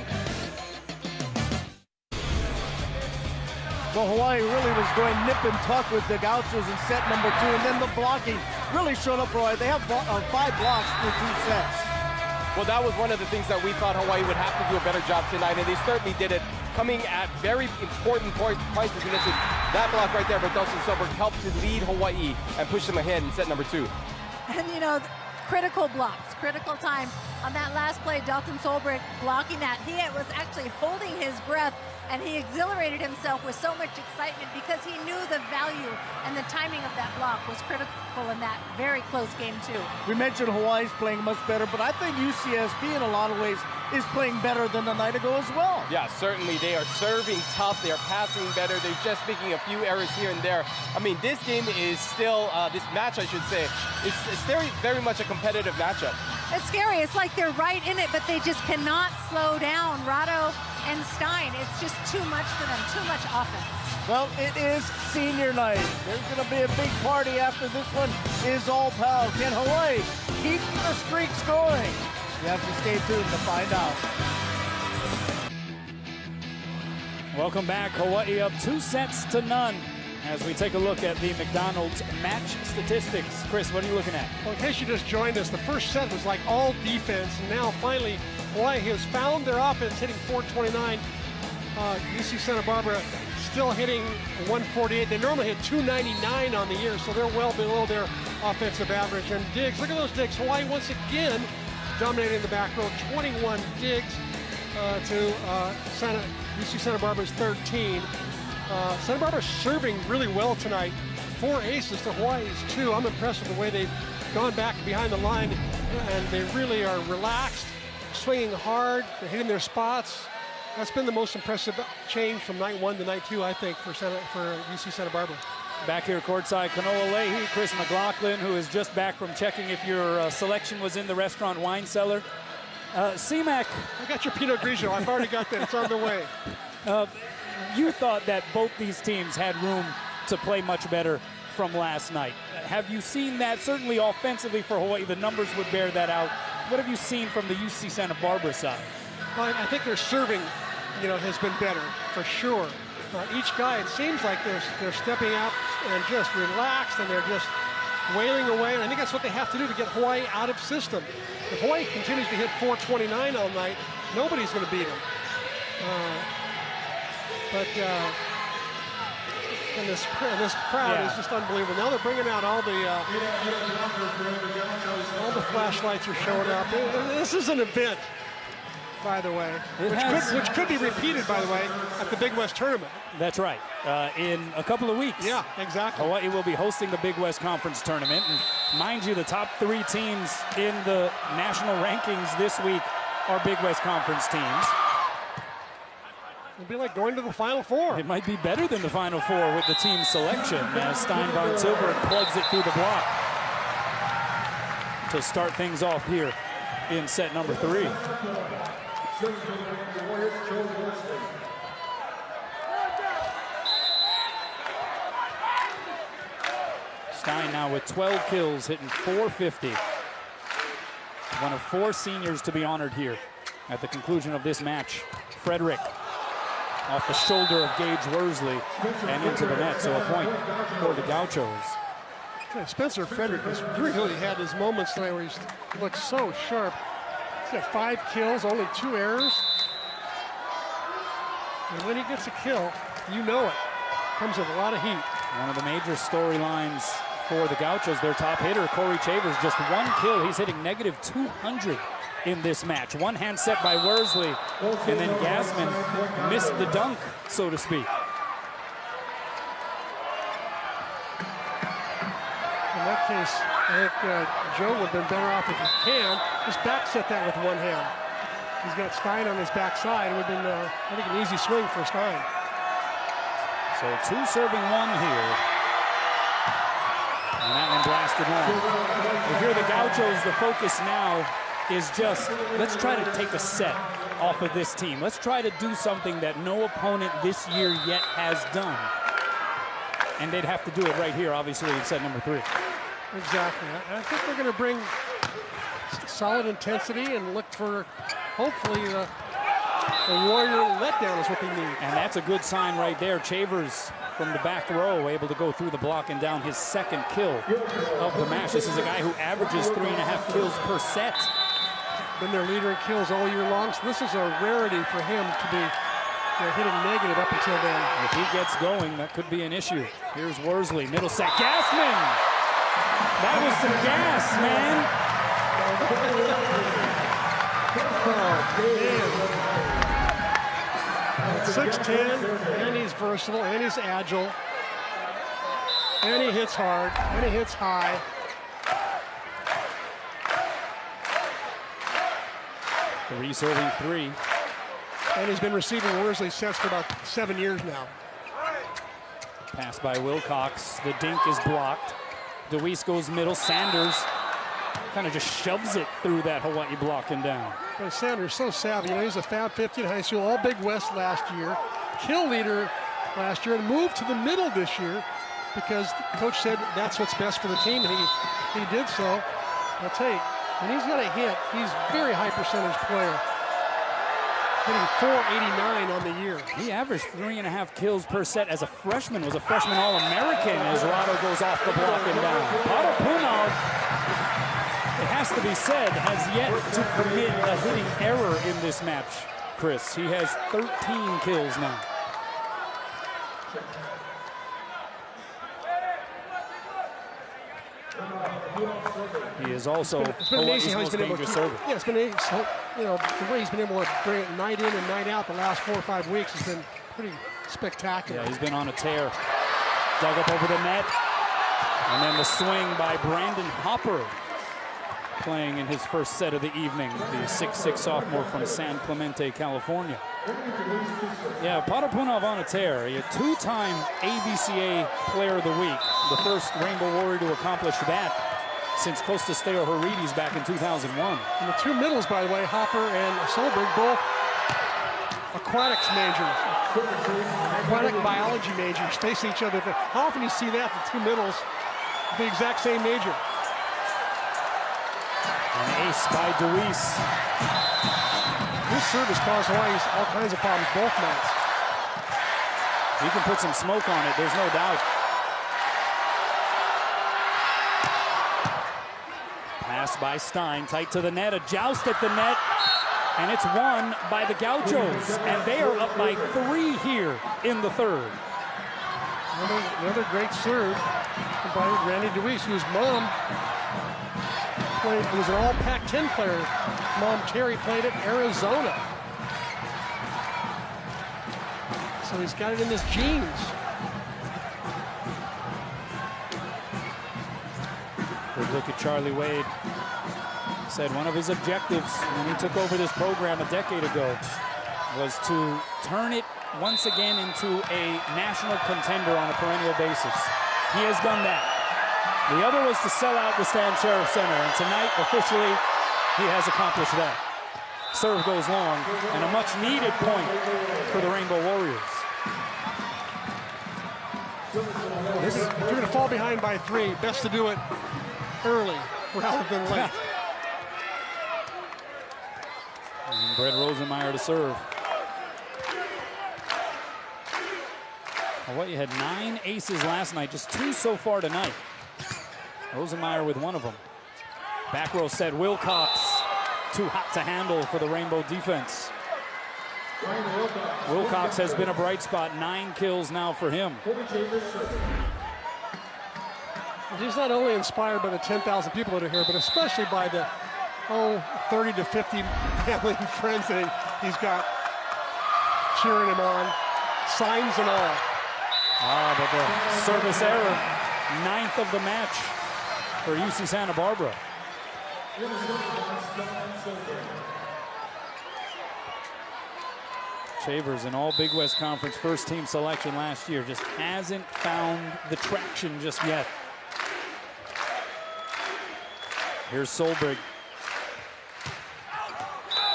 Well, Hawaii really was going nip and tuck with the Gauchos in set number 2, and then the blocking really showed up for Hawaii. They have 5 blocks through 2 sets. Well, that was one of the things that we thought Hawaii would have to do a better job tonight, and they certainly did it, coming at very important points. You mentioned that block right there, but Dalton Silver helped to lead Hawaii and push them ahead in set number 2. And, you know, critical blocks, critical times. On that last play, Dalton Solberg blocking that. He was actually holding his breath, and he exhilarated himself with so much excitement because he knew the value and the timing of that block was critical in that very close game, too. We mentioned Hawaii's playing much better, but I think UCSB in a lot of ways is playing better than the night ago as well. Yeah, certainly. They are serving tough. They are passing better. They're just making a few errors here and there. I mean, this game is still, this match, I should say, it's very, very much a competitive matchup. It's scary. It's like they're right in it, but they just cannot slow down. Rado and Stein, it's just too much for them, too much offense. Well, it is senior night. There's going to be a big party after this one is all PAL. Can Hawaii keep the streaks going? You have to stay tuned to find out. Welcome back. Hawaii up 2 sets to none as we take a look at the McDonald's match statistics. Chris, what are you looking at? Well, in case you just joined us, the first set was like all defense, and now finally Hawaii has found their offense, hitting 429. UC Santa Barbara still hitting 148. They normally hit 299 on the year, so they're well below their offensive average. And digs, look at those digs. Hawaii once again dominating the back row, 21 digs to UC Santa Barbara's 13. Santa Barbara's serving really well tonight. 4 aces to Hawaii's 2. I'm impressed with the way they've gone back behind the line, and they really are relaxed, swinging hard, they're hitting their spots. That's been the most impressive change from night 1 to night 2, I think, for UC Santa Barbara. Back here courtside, Kanoa Leahy, Chris McLaughlin, who is just back from checking if your selection was in the restaurant wine cellar. CMAC. I got your Pinot Grigio. I've already got that. It's on the way. You thought that both these teams had room to play much better from last night. Have you seen that? Certainly offensively for Hawaii, the numbers would bear that out. What have you seen from the UC Santa Barbara side? Well, I think their serving, has been better for sure. Each guy, it seems like they're stepping out and just relaxed, and they're just wailing away. And I think that's what they have to do to get Hawaii out of system. If Hawaii continues to hit 429 all night, nobody's going to beat them. And this crowd is just unbelievable. Now they're bringing out all the flashlights are showing up. This is an event, by the way, which could be repeated, by the way, at the Big West tournament. That's right. In a couple of weeks. Yeah, exactly. Hawaii will be hosting the Big West Conference tournament. And mind you, the top 3 teams in the national rankings this week are Big West Conference teams. It'd be like going to the Final Four. It might be better than the Final Four with the team selection as Stein Von Silberg plugs it through the block to start things off here in set number 3. Stein now with 12 kills, hitting 450. One of 4 seniors to be honored here at the conclusion of this match. Frederick off the shoulder of Gage Worsley and into the net, so a point for the Gauchos. Spencer Frederick has really had his moments tonight where he's looked so sharp. He's got 5 kills, only 2 errors. And when he gets a kill, you know it. Comes with a lot of heat. One of the major storylines for the Gauchos, their top hitter, Corey Chavers, just 1 kill. He's hitting negative 200 in this match. One hand set by Worsley, and then Gasman missed the dunk, so to speak. case, I think Joe would have been better off if he can just back set that with one hand. He's got Stein on his backside. It would have been, I think, an easy swing for Stein. So 2 serving 1 here. And that one blasted home. If you're the Gauchos, the focus now is just, let's try to take a set off of this team. Let's try to do something that no opponent this year yet has done. And they'd have to do it right here, obviously, in set number 3. Exactly. I think they're going to bring solid intensity and look for, hopefully, the Warrior letdown is what they need. And that's a good sign right there. Chavers from the back row able to go through the block and down his 2nd kill of the match. This is a guy who averages 3.5 kills per set. Been their leader in kills all year long, so this is a rarity for him to be hitting negative up until then. If he gets going, that could be an issue. Here's Worsley, middle set. Gassman! That was some gas, man. Oh, man. 6'10", and he's versatile, and he's agile, and he hits hard, and he hits high. Serving 3. And he's been receiving Worsley sets for about 7 years now. Pass by Wilcox. The dink is blocked. DeWeese goes middle. Sanders kind of just shoves it through that Hawaii block and down. But Sanders so savvy. You know, he's a Fab 50 in high school, all Big West last year, kill leader last year, and moved to the middle this year because the coach said that's what's best for the team, and he did so. I'll tell you, when he's got a hit, he's a very high percentage player. Hitting .489 on the year. He averaged 3.5 kills per set as a freshman. Was a freshman All-American as Rado goes off the block and down. Parapunov, it has to be said, has yet to commit a hitting error in this match, Chris. He has 13 kills now. He is also it's been amazing how he's been able to server. Yeah, it's been, you know, the way he's been able to bring it night in and night out the last 4 or 5 weeks has been pretty spectacular. Yeah, he's been on a tear. Dug up over the net. And then the swing by Brandon Hopper, playing in his first set of the evening, the 6'6" sophomore from San Clemente, California. Yeah, Parapunov on a tear. A 2-time AVCA Player of the Week, the first Rainbow Warrior to accomplish that since Costas Theoharides back in 2001. And the 2 middles, by the way, Hopper and Solberg, both aquatics majors, aquatic biology majors, facing each other. How often do you see that, the 2 middles, the exact same major? An ace by DeWeese. This service caused Hawaii all kinds of problems both nights. He can put some smoke on it, there's no doubt. Pass by Stein, tight to the net, a joust at the net, and it's won by the Gauchos, and they are up by 3 here in the 3rd. Another great serve by Randy DeWeese, whose mom was an all Pac-10 player. Mom Terry played at Arizona. So he's got it in his genes. Good look at Charlie Wade. Said one of his objectives when he took over this program a decade ago was to turn it once again into a national contender on a perennial basis. He has done that. The other was to sell out the Stan Sheriff Center, and tonight, officially, he has accomplished that. Serve goes long, and a much-needed point for the Rainbow Warriors. If you're going to fall behind by 3, best to do it early rather than late. And Brett Rosenmeyer to serve. Hawaii had 9 aces last night, just 2 so far tonight. Rosenmeyer with one of them. Back row set, Wilcox. Too hot to handle for the Rainbow defense. Wilcox has been a bright spot, 9 kills now for him. He's not only inspired by the 10,000 people that are here, but especially by the 30 to 50 family and friends that he's got cheering him on, signs and all. But the service error, 9th of the match for UC Santa Barbara. Chavers, an all Big West Conference first team selection last year, just hasn't found the traction just yet. Here's Solberg.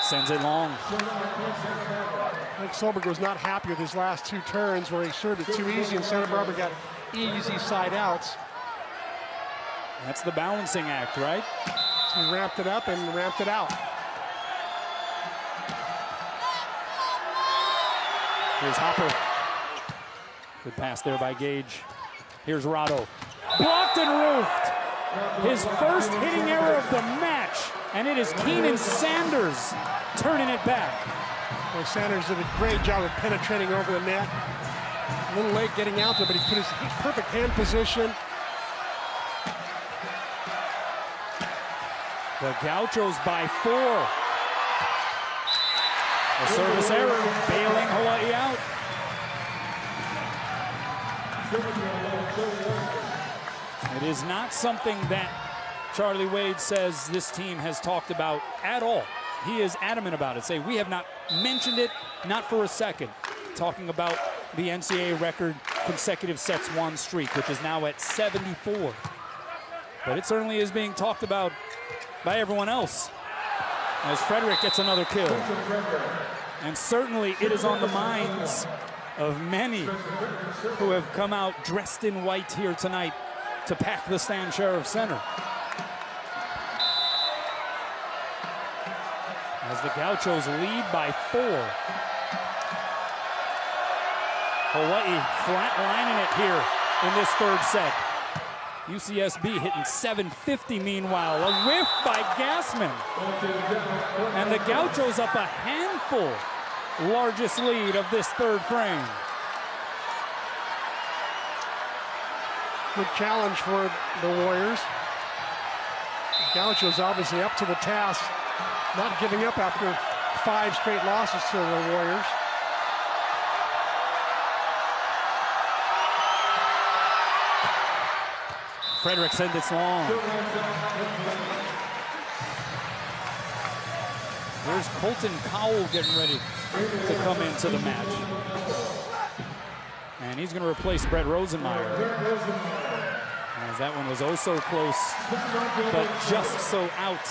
Sends it long. I think Solberg was not happy with his last 2 turns where he served it too easy and Santa Barbara got easy side outs. That's the balancing act, right? So he ramped it up and ramped it out. Here's Hopper. Good pass there by Gage. Here's Rado. Blocked and roofed. His first hitting error of the match. And it is Keenan Sanders turning it back. Well, Sanders did a great job of penetrating over the net. A little late getting out there, but he put his perfect hand position. The Gauchos by 4. A service error, bailing Hawaii out. It is not something that Charlie Wade says this team has talked about at all. He is adamant about it, saying we have not mentioned it, not for a second. Talking about the NCAA record consecutive sets won streak, which is now at 74. But it certainly is being talked about by everyone else as Frederick gets another kill. And certainly it is on the minds of many who have come out dressed in white here tonight to pack the Stan Sheriff Center. As the Gauchos lead by 4. Hawaii flatlining it here in this 3rd set. UCSB hitting 750 meanwhile. A whiff by Gassman. And the Gauchos up a handful. Largest lead of this 3rd frame. Good challenge for the Warriors. Gauchos obviously up to the task, not giving up after 5 straight losses to the Warriors. Frederick sends it long. Here's Colton Cowell getting ready to come into the match. And he's going to replace Brett Rosenmeyer. As that one was oh so close, but just so out.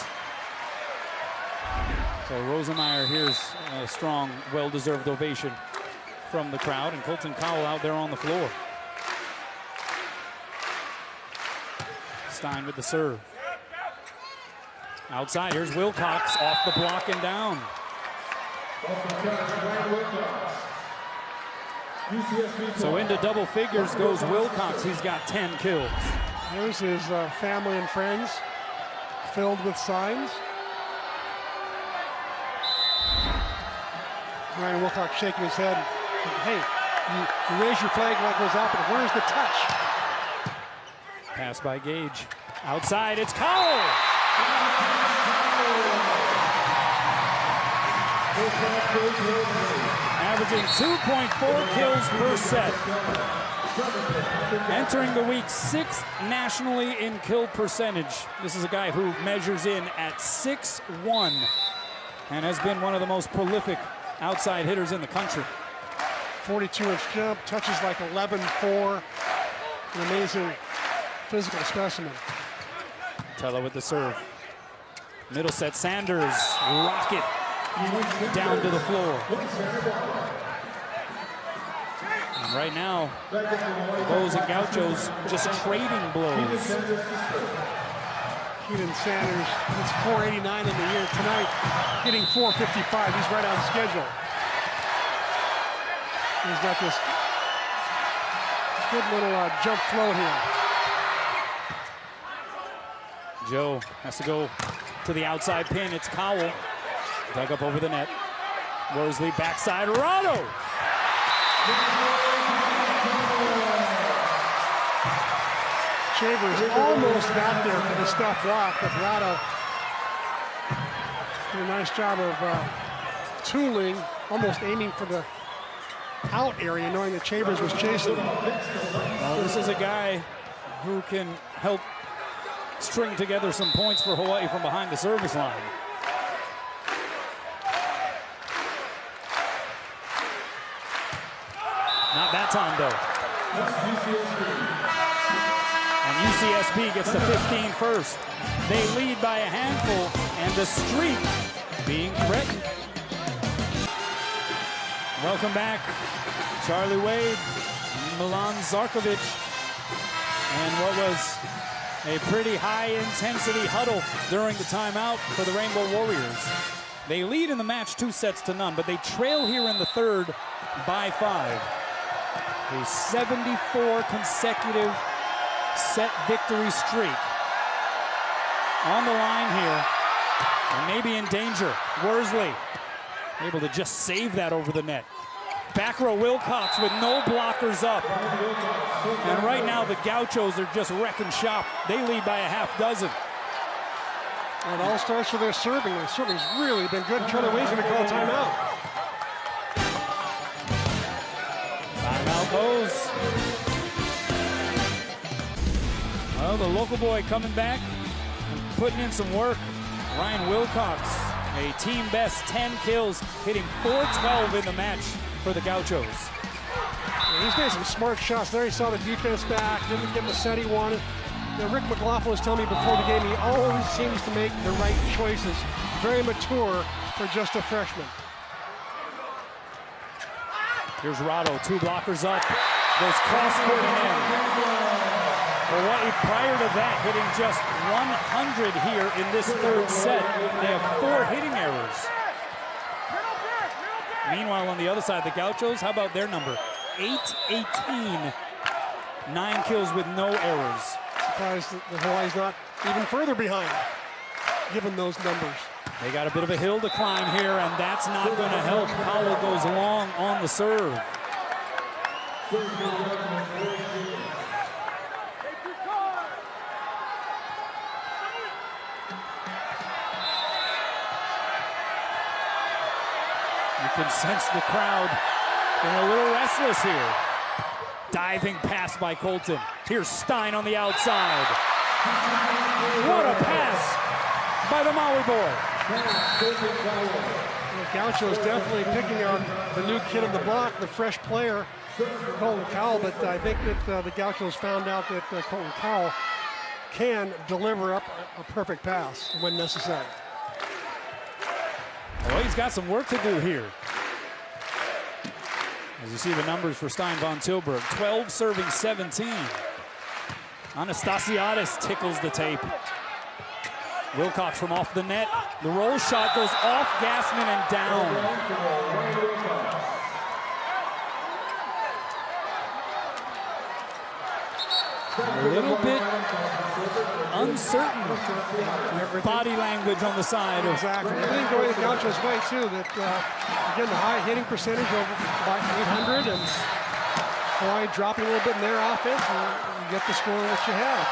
So Rosenmeyer here's a strong, well-deserved ovation from the crowd, and Colton Cowell out there on the floor. Stein with the serve. Outside, here's Wilcox off the block and down. So into double figures goes Wilcox. He's got 10 kills. There's his family and friends filled with signs. Ryan Wilcox shaking his head. Hey, you raise your flag like it was up, and where's the touch? Pass by Gage. Outside, it's Cowell! Averaging 2.4 kills per set. Entering the week 6th nationally in kill percentage. This is a guy who measures in at 6'1" and has been one of the most prolific outside hitters in the country. 42-inch jump, touches like 11-4. An amazing physical specimen. Tella with the serve. Middle set, Sanders, rocket down to the floor. And right now, Bows and Gauchos just trading blows. Keenan Sanders, it's 489 in the year tonight, hitting 455. He's right on schedule. He's got this good little jump flow here. Joe has to go to the outside pin. It's Cowell. Dug up over the net. Worsley backside. Rado! Shavers almost got there for the stuff block, but Rado did a nice job of tooling, almost aiming for the out area, knowing that Shavers was chasing. Well, this is a guy who can help string together some points for Hawaii from behind the service line. Not that time, though. And UCSB gets to 15 first. They lead by a handful, and the streak being threatened. Welcome back, Charlie Wade, Milan Zarkovic, and what was a pretty high-intensity huddle during the timeout for the Rainbow Warriors. They lead in the match 2-0, but they trail here in the third by 5. A 74 consecutive set victory streak on the line here, and maybe in danger. Worsley able to just save that over the net. Back row Wilcox with no blockers up. And right now the Gauchos are just wrecking shop. They lead by a half dozen. And it all starts with their serving. Their serving's really been good. Charlie Wade's going to call a timeout. Timeout goes. Well, the local boy coming back and putting in some work. Ryan Wilcox, a team best 10 kills, hitting .412 in the match for the Gauchos. Yeah, he's made some smart shots there. He saw the defense back, didn't get the set he wanted. You know, Rick McLaughlin was telling me before the game, he always seems to make the right choices. Very mature for just a freshman. Here's Rado, 2 blockers up, goes cross-court and in. Hawaii, prior to that, hitting just 100 here in this third set. They have 4 hitting errors. Meanwhile, on the other side, the Gauchos, how about their number? 8-18, 9 kills with no errors. Surprised that Hawaii's not even further behind, given those numbers. They got a bit of a hill to climb here, and that's not going to help. Powell goes long on the serve. You can sense the crowd getting a little restless here. Diving pass by Colton. Here's Stein on the outside. What a pass by the Maui boy. The Gauchos definitely picking on the new kid on the block, the fresh player, Colton Cowell, but I think that the Gauchos found out that Colton Cowell can deliver up a perfect pass when necessary. Well, he's got some work to do here. As you see the numbers for Stein von Tilburg, 12 serving 17. Anastasiadis tickles the tape. Wilcox from off the net. The roll shot goes off Gassman and down. A little bit uncertain body language on the side. Exactly. Everything going the Gauchos' way, too. That, again, the high hitting percentage over about 800, and Hawaii dropping a little bit in their offense, and you get the score that you have.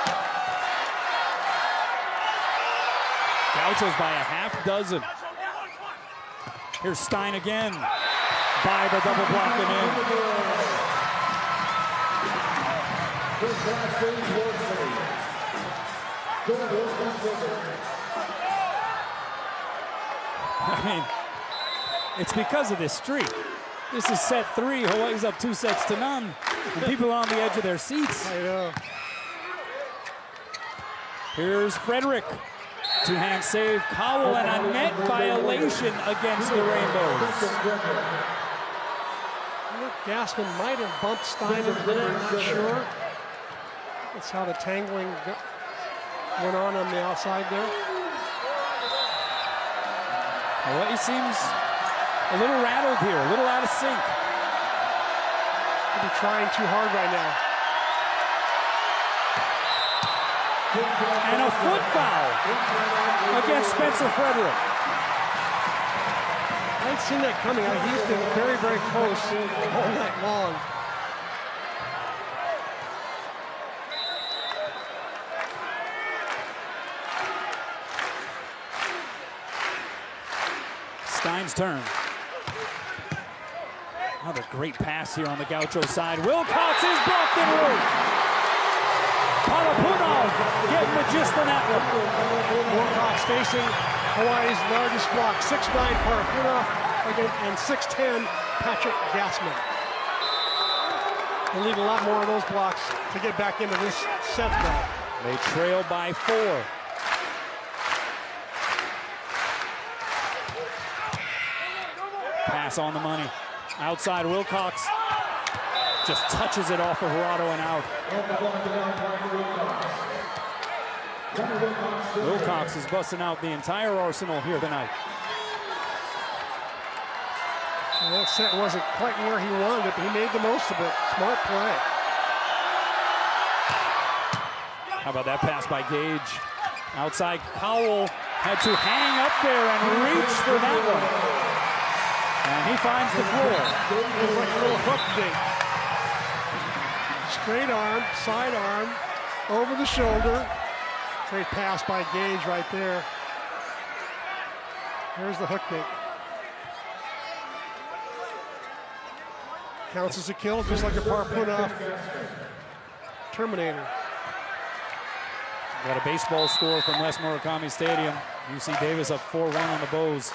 Gauchos by a half dozen. Here's Stein again. By the double block and in. I mean, it's because of this streak. This is set 3. Hawaii's up 2-0, and people are on the edge of their seats. I know. Here's Frederick. 2-hand save. Cowell, and a net violation against the Rainbows. Gassman might have bumped Stein a bit, I'm not sure. That's how the tangling went on the outside there. Well, he seems a little rattled here, a little out of sync. He'll be trying too hard right now. And a foot foul against Spencer Frederick. I hadn't seen that coming. He's been very, very close all night long. Stein's turn. Another great pass here on the Gaucho side. Wilcox is blocked en route. Parapunov getting the gist on that one. Wilcox facing Hawaii's largest block, 6'9" Parapunov and 6'10" Patrick Gassman. They'll need a lot more of those blocks to get back into this set now. They trail by 4. Pass on the money. Outside Wilcox. Just touches it off of Verado and out. Wilcox is busting out the entire arsenal here tonight. Well, that set wasn't quite where he wanted it, but he made the most of it. Smart play. How about that pass by Gage? Outside Cowell had to hang up there and reach for that one. And he finds the floor. It was like a little hook dink. Straight arm, side arm, over the shoulder. Great pass by Gage right there. Here's the hook dink. Counts as a kill, just like a Parapunov Terminator. Got a baseball score from West Murakami Stadium. UC Davis up 4-1 on the Bows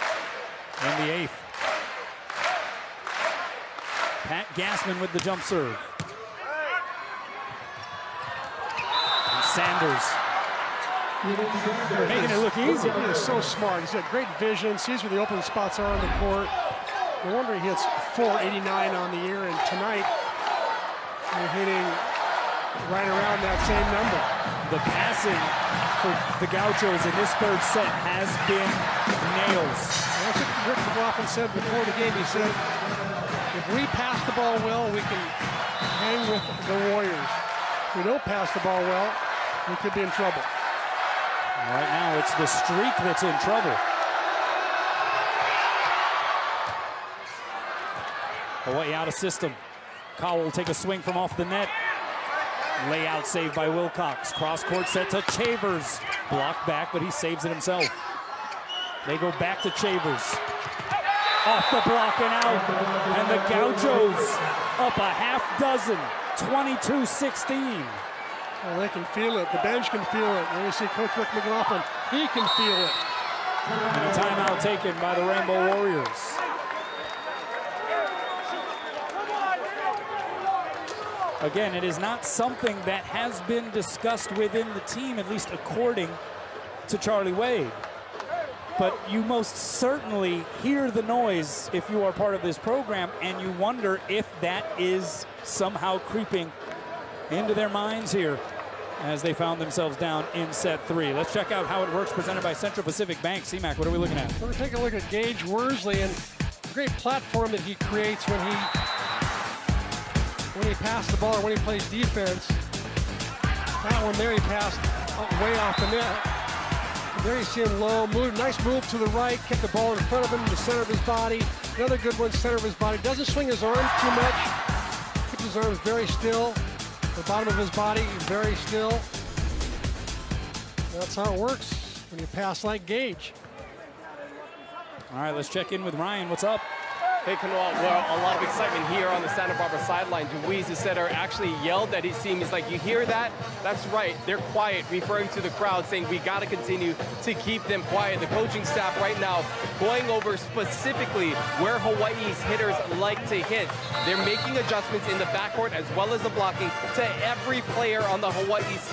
in the 8th. Pat Gassman with the jump serve. And Sanders making it look easy. He is so smart. He's got great vision, sees where the open spots are on the court. No wonder he hits 489 on the year, and tonight they're hitting right around that same number. The passing for the Gauchos in this third set has been nails. That's what Rick McLaughlin said before the game. He said, if we pass the ball well, we can hang with the Warriors. If we don't pass the ball well, we could be in trouble. Right now, it's the streak that's in trouble. Hawaii out of system. Cowell will take a swing from off the net. Layout saved by Wilcox. Cross court set to Chavers. Blocked back, but he saves it himself. They go back to Chavers. Off the block and out. And the Gauchos up a half dozen. 22-16. Well, they can feel it. The bench can feel it. And you see Coach Rick McLaughlin. He can feel it. And a timeout taken by the Rainbow Warriors. Again, it is not something that has been discussed within the team, at least according to Charlie Wade. But you most certainly hear the noise if you are part of this program, and you wonder if that is somehow creeping into their minds here as they found themselves down in set 3. Let's check out how it works, presented by Central Pacific Bank. C-Mac, what are we looking at? We're going to take a look at Gage Worsley and the great platform that he creates when he passes the ball or when he plays defense. That one there, he passed way off the net. And there you see him low, nice move to the right, kept the ball in front of him, the center of his body. Another good one, center of his body. Doesn't swing his arm too much. Keeps his arms very still. The bottom of his body very still. That's how it works when you pass like Gage. All right, let's check in with Ryan. What's up? Hey, Kanoa, well, a lot of excitement here on the Santa Barbara sideline. Deweese, the setter, actually yelled at his team. He's like, you hear that? That's right. They're quiet, referring to the crowd, saying we got to continue to keep them quiet. The coaching staff right now going over specifically where Hawaii's hitters like to hit. They're making adjustments in the backcourt as well as the blocking to every player on the Hawaii's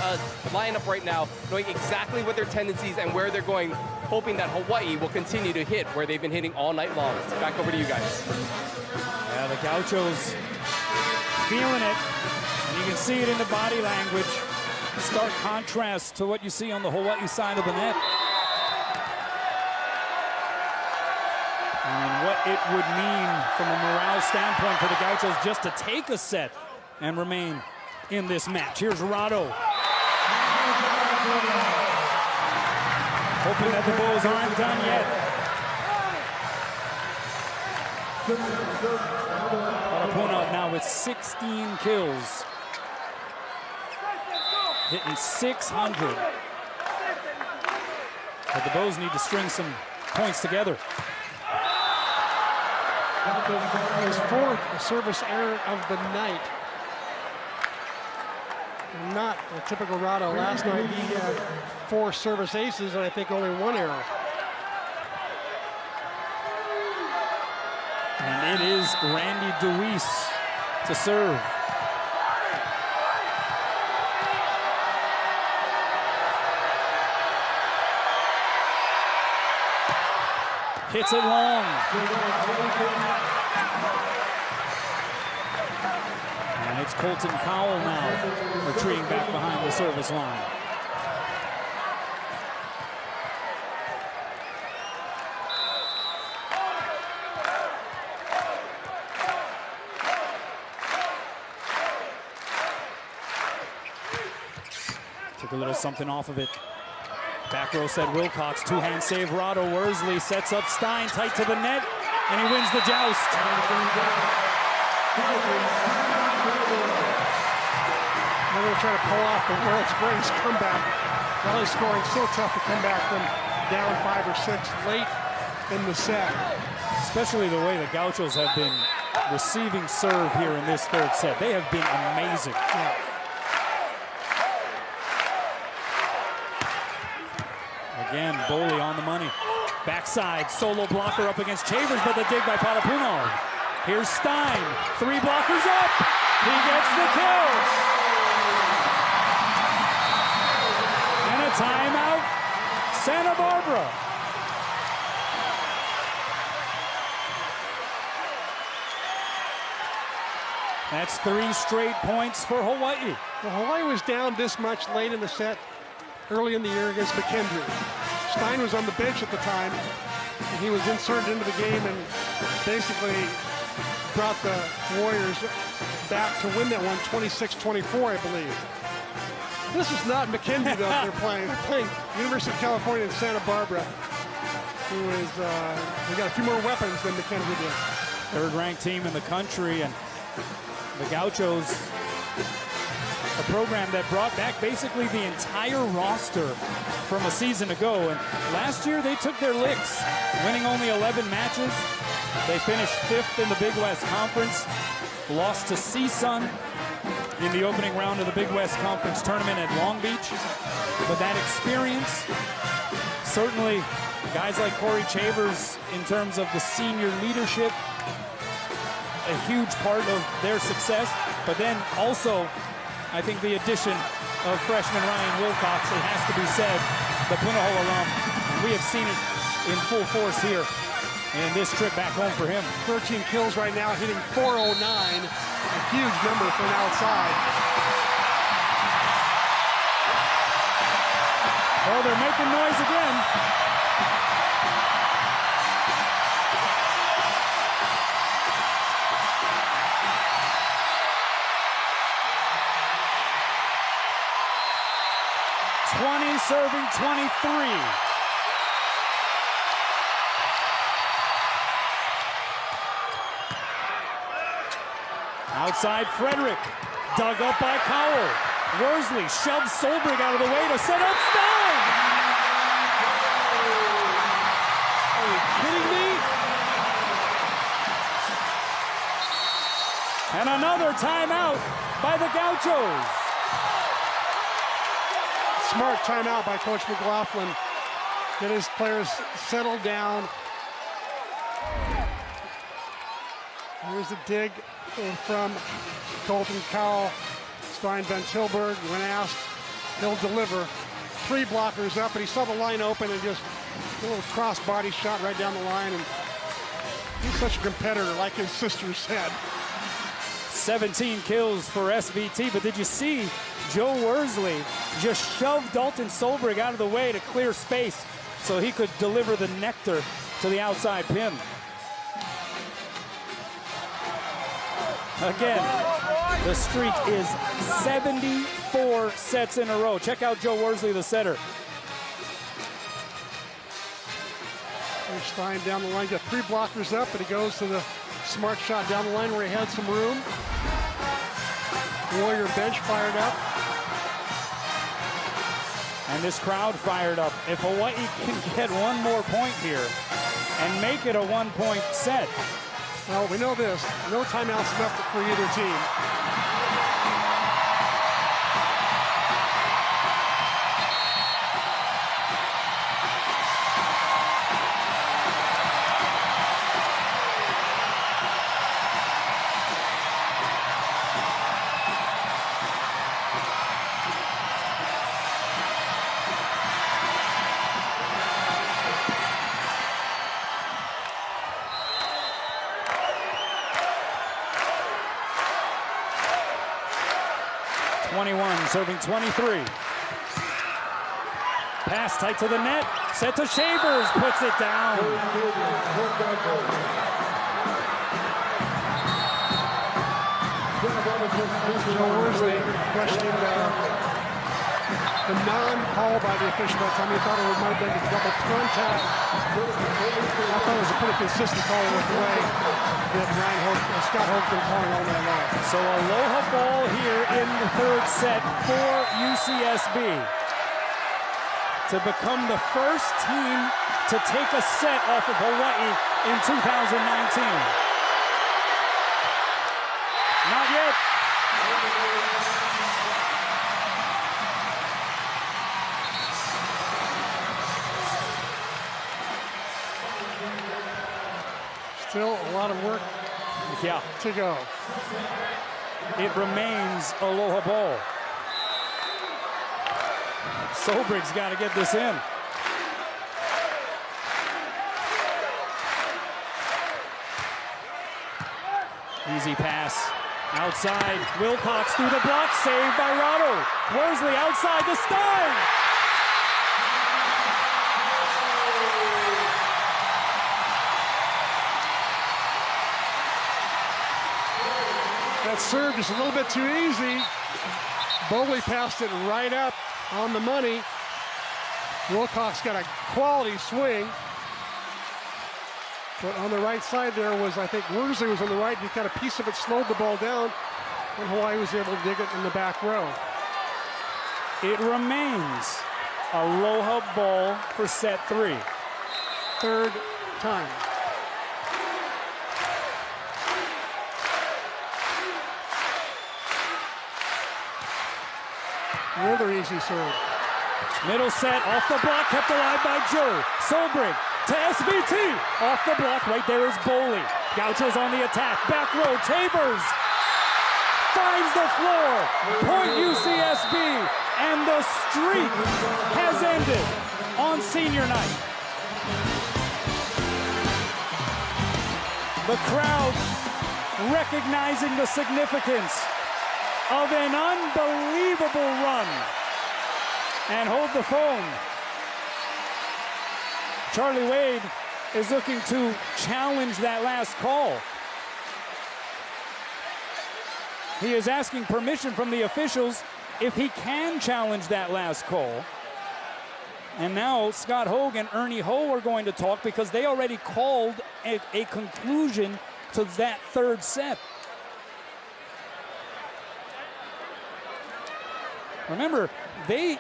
lineup right now, knowing exactly what their tendencies and where they're going, hoping that Hawaii will continue to hit where they've been hitting all night long. Back over to you guys. Yeah, the Gauchos feeling it. And you can see it in the body language. Stark contrast to what you see on the Hawaii side of the net. And what it would mean from a morale standpoint for the Gauchos just to take a set and remain in this match. Here's Rado. Hoping that the Bulls aren't done yet. Parapunov now with 16 kills. Hitting 600. But the Bows need to string some points together. His fourth service error of the night. not a typical Rado. Last night he had 4 service aces and I think only 1 error. And it is Randy DeWeese to serve. Hits it long. And it's Colton Cowell now retreating back behind the service line. Took a little something off of it. Back row set Wilcox, 2-hand save. Rado Worsley sets up Stein tight to the net, and he wins the joust. They're going to try to pull off the World Springs comeback. Rally scoring so tough to come back from down 5 or 6 late in the set. Especially the way the Gauchos have been receiving serve here in this 3rd set. They have been amazing. Yeah. Again, Boley on the money. Backside, solo blocker up against Chavers, but the dig by Palapunov. Here's Stein, 3 blockers up. He gets the kill. And a timeout, Santa Barbara. That's 3 straight points for Hawaii. Well, Hawaii was down this much late in the set early in the year against McKendree. Stein was on the bench at the time, and he was inserted into the game and basically brought the Warriors back to win that one 26-24, I believe. This is not McKendree, though, they're playing. They're playing University of California in Santa Barbara, who is, they got a few more weapons than McKendree did. 3rd-ranked team in the country, and the Gauchos, a program that brought back basically the entire roster from a season ago. And last year they took their licks, winning only 11 matches. They finished 5th in the Big West Conference, lost to CSUN in the opening round of the Big West Conference tournament at Long Beach. But that experience, certainly guys like Corey Chavers in terms of the senior leadership, a huge part of their success. But then also, I think the addition of freshman Ryan Wilcox, it has to be said, the Punahou alum. We have seen it in full force here in this trip back home for him. 13 kills right now, hitting .409, a huge number for an outside. Well, they're making noise again. Serving 23. Outside Frederick, dug up by Cowell. Worsley shoves Solberg out of the way to set up Stein. Are you kidding me? And another timeout by the Gauchos. Smart timeout by Coach McLaughlin. Get his players settled down. Here's the dig from Colton Cowell. Stein Van Tilburg, when asked, he'll deliver. 3 blockers up, and he saw the line open and just a little cross body shot right down the line. And he's such a competitor, like his sister said. 17 kills for SVT, but did you see Joe Worsley just shoved Dalton Solberg out of the way to clear space so he could deliver the nectar to the outside pin. Again, the streak is 74 sets in a row. Check out Joe Worsley, the setter. There's Stein down the line, got 3 blockers up, and he goes to the smart shot down the line where he had some room. Warrior bench fired up. And this crowd fired up. If Hawaii can get one more point here and make it a 1-point set. Well, we know this. No timeouts left for either team. 21, serving 23. Pass tight to the net. Set to Shavers. Puts it down. Joe Worsley questioning the non-call by the official that time. He thought it might have been a double contact. I thought it was a pretty consistent call with the way that Scott Hope's been calling all night long. So Aloha ball here in the third set for UCSB to become the first team to take a set off of Hawaii in 2019. Not yet. Still a lot of work to go. It remains Aloha ball. Sobrig's got to get this in. Easy pass. Outside, Wilcox through the block, saved by Rado. Worsley outside to Stein. That serve just a little bit too easy. Bowley passed it right up on the money. Wilcox got a quality swing. But on the right side there was, I think, Worsley was on the right. He got a piece of it, slowed the ball down, and Hawaii was able to dig it in the back row. It remains Aloha ball for set 3. Third time. Another easy serve. Middle set, off the block, kept alive by Joe. Sobrig to SBT. Off the block, right there is Bowley. Gaucho's on the attack. Back row, Chambers finds the floor. Point UCSB, and the streak has ended on senior night. The crowd recognizing the significance of an unbelievable run. And hold the phone. Charlie Wade is looking to challenge that last call. He is asking permission from the officials if he can challenge that last call. And now Scott Hogue and Ernie Ho are going to talk because they already called a conclusion to that third set. Remember, they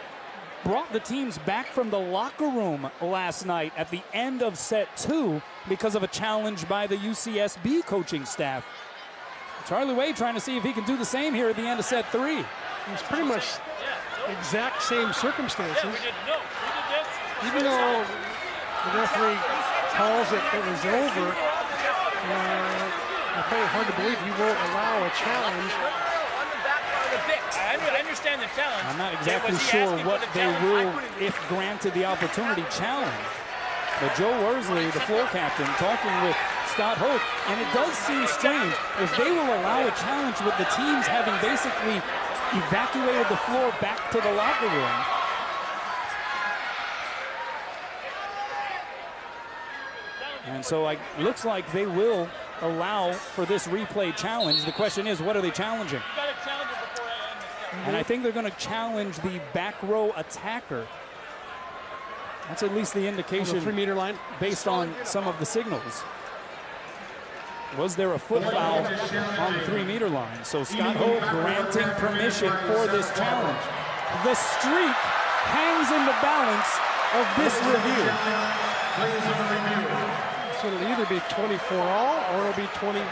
brought the teams back from the locker room last night at the end of set 2 because of a challenge by the UCSB coaching staff. Charlie Wade trying to see if he can do the same here at the end of set 3. It's pretty much exact same circumstances. Even though the referee calls it was over, I find it hard to believe he won't allow a challenge. I understand the challenge. I'm not exactly sure what they will, if granted the opportunity, challenge. But Joe Worsley, the floor captain, talking with Scott Hope, and it does seem strange if they will allow a challenge with the teams having basically evacuated the floor back to the locker room. And so it looks like they will allow for this replay challenge. The question is, what are they challenging? And I think they're going to challenge the back row attacker. That's at least the indication. On the 3-meter line. Based on some of the signals. Was there a foot foul on the 3-meter line? So Scott Hogue granting permission for this challenge. The streak hangs in the balance of this review. So it'll either be 24 all or it'll be 20.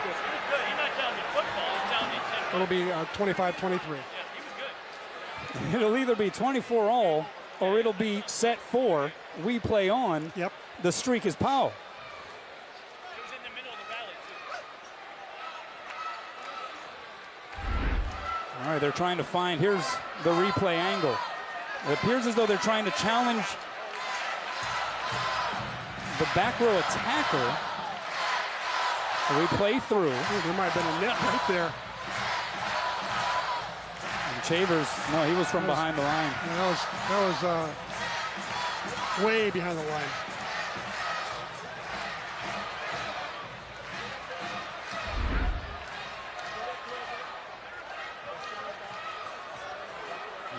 It'll be 25-23. It'll either be 24 all or it'll be set 4. We play on. Yep. The streak is Powell. All right, they're trying to find, here's the replay angle. It appears as though they're trying to challenge the back row attacker. So we play through. Ooh, there might have been a net right there. And Chavers, no, he was from behind the line. That was way behind the line.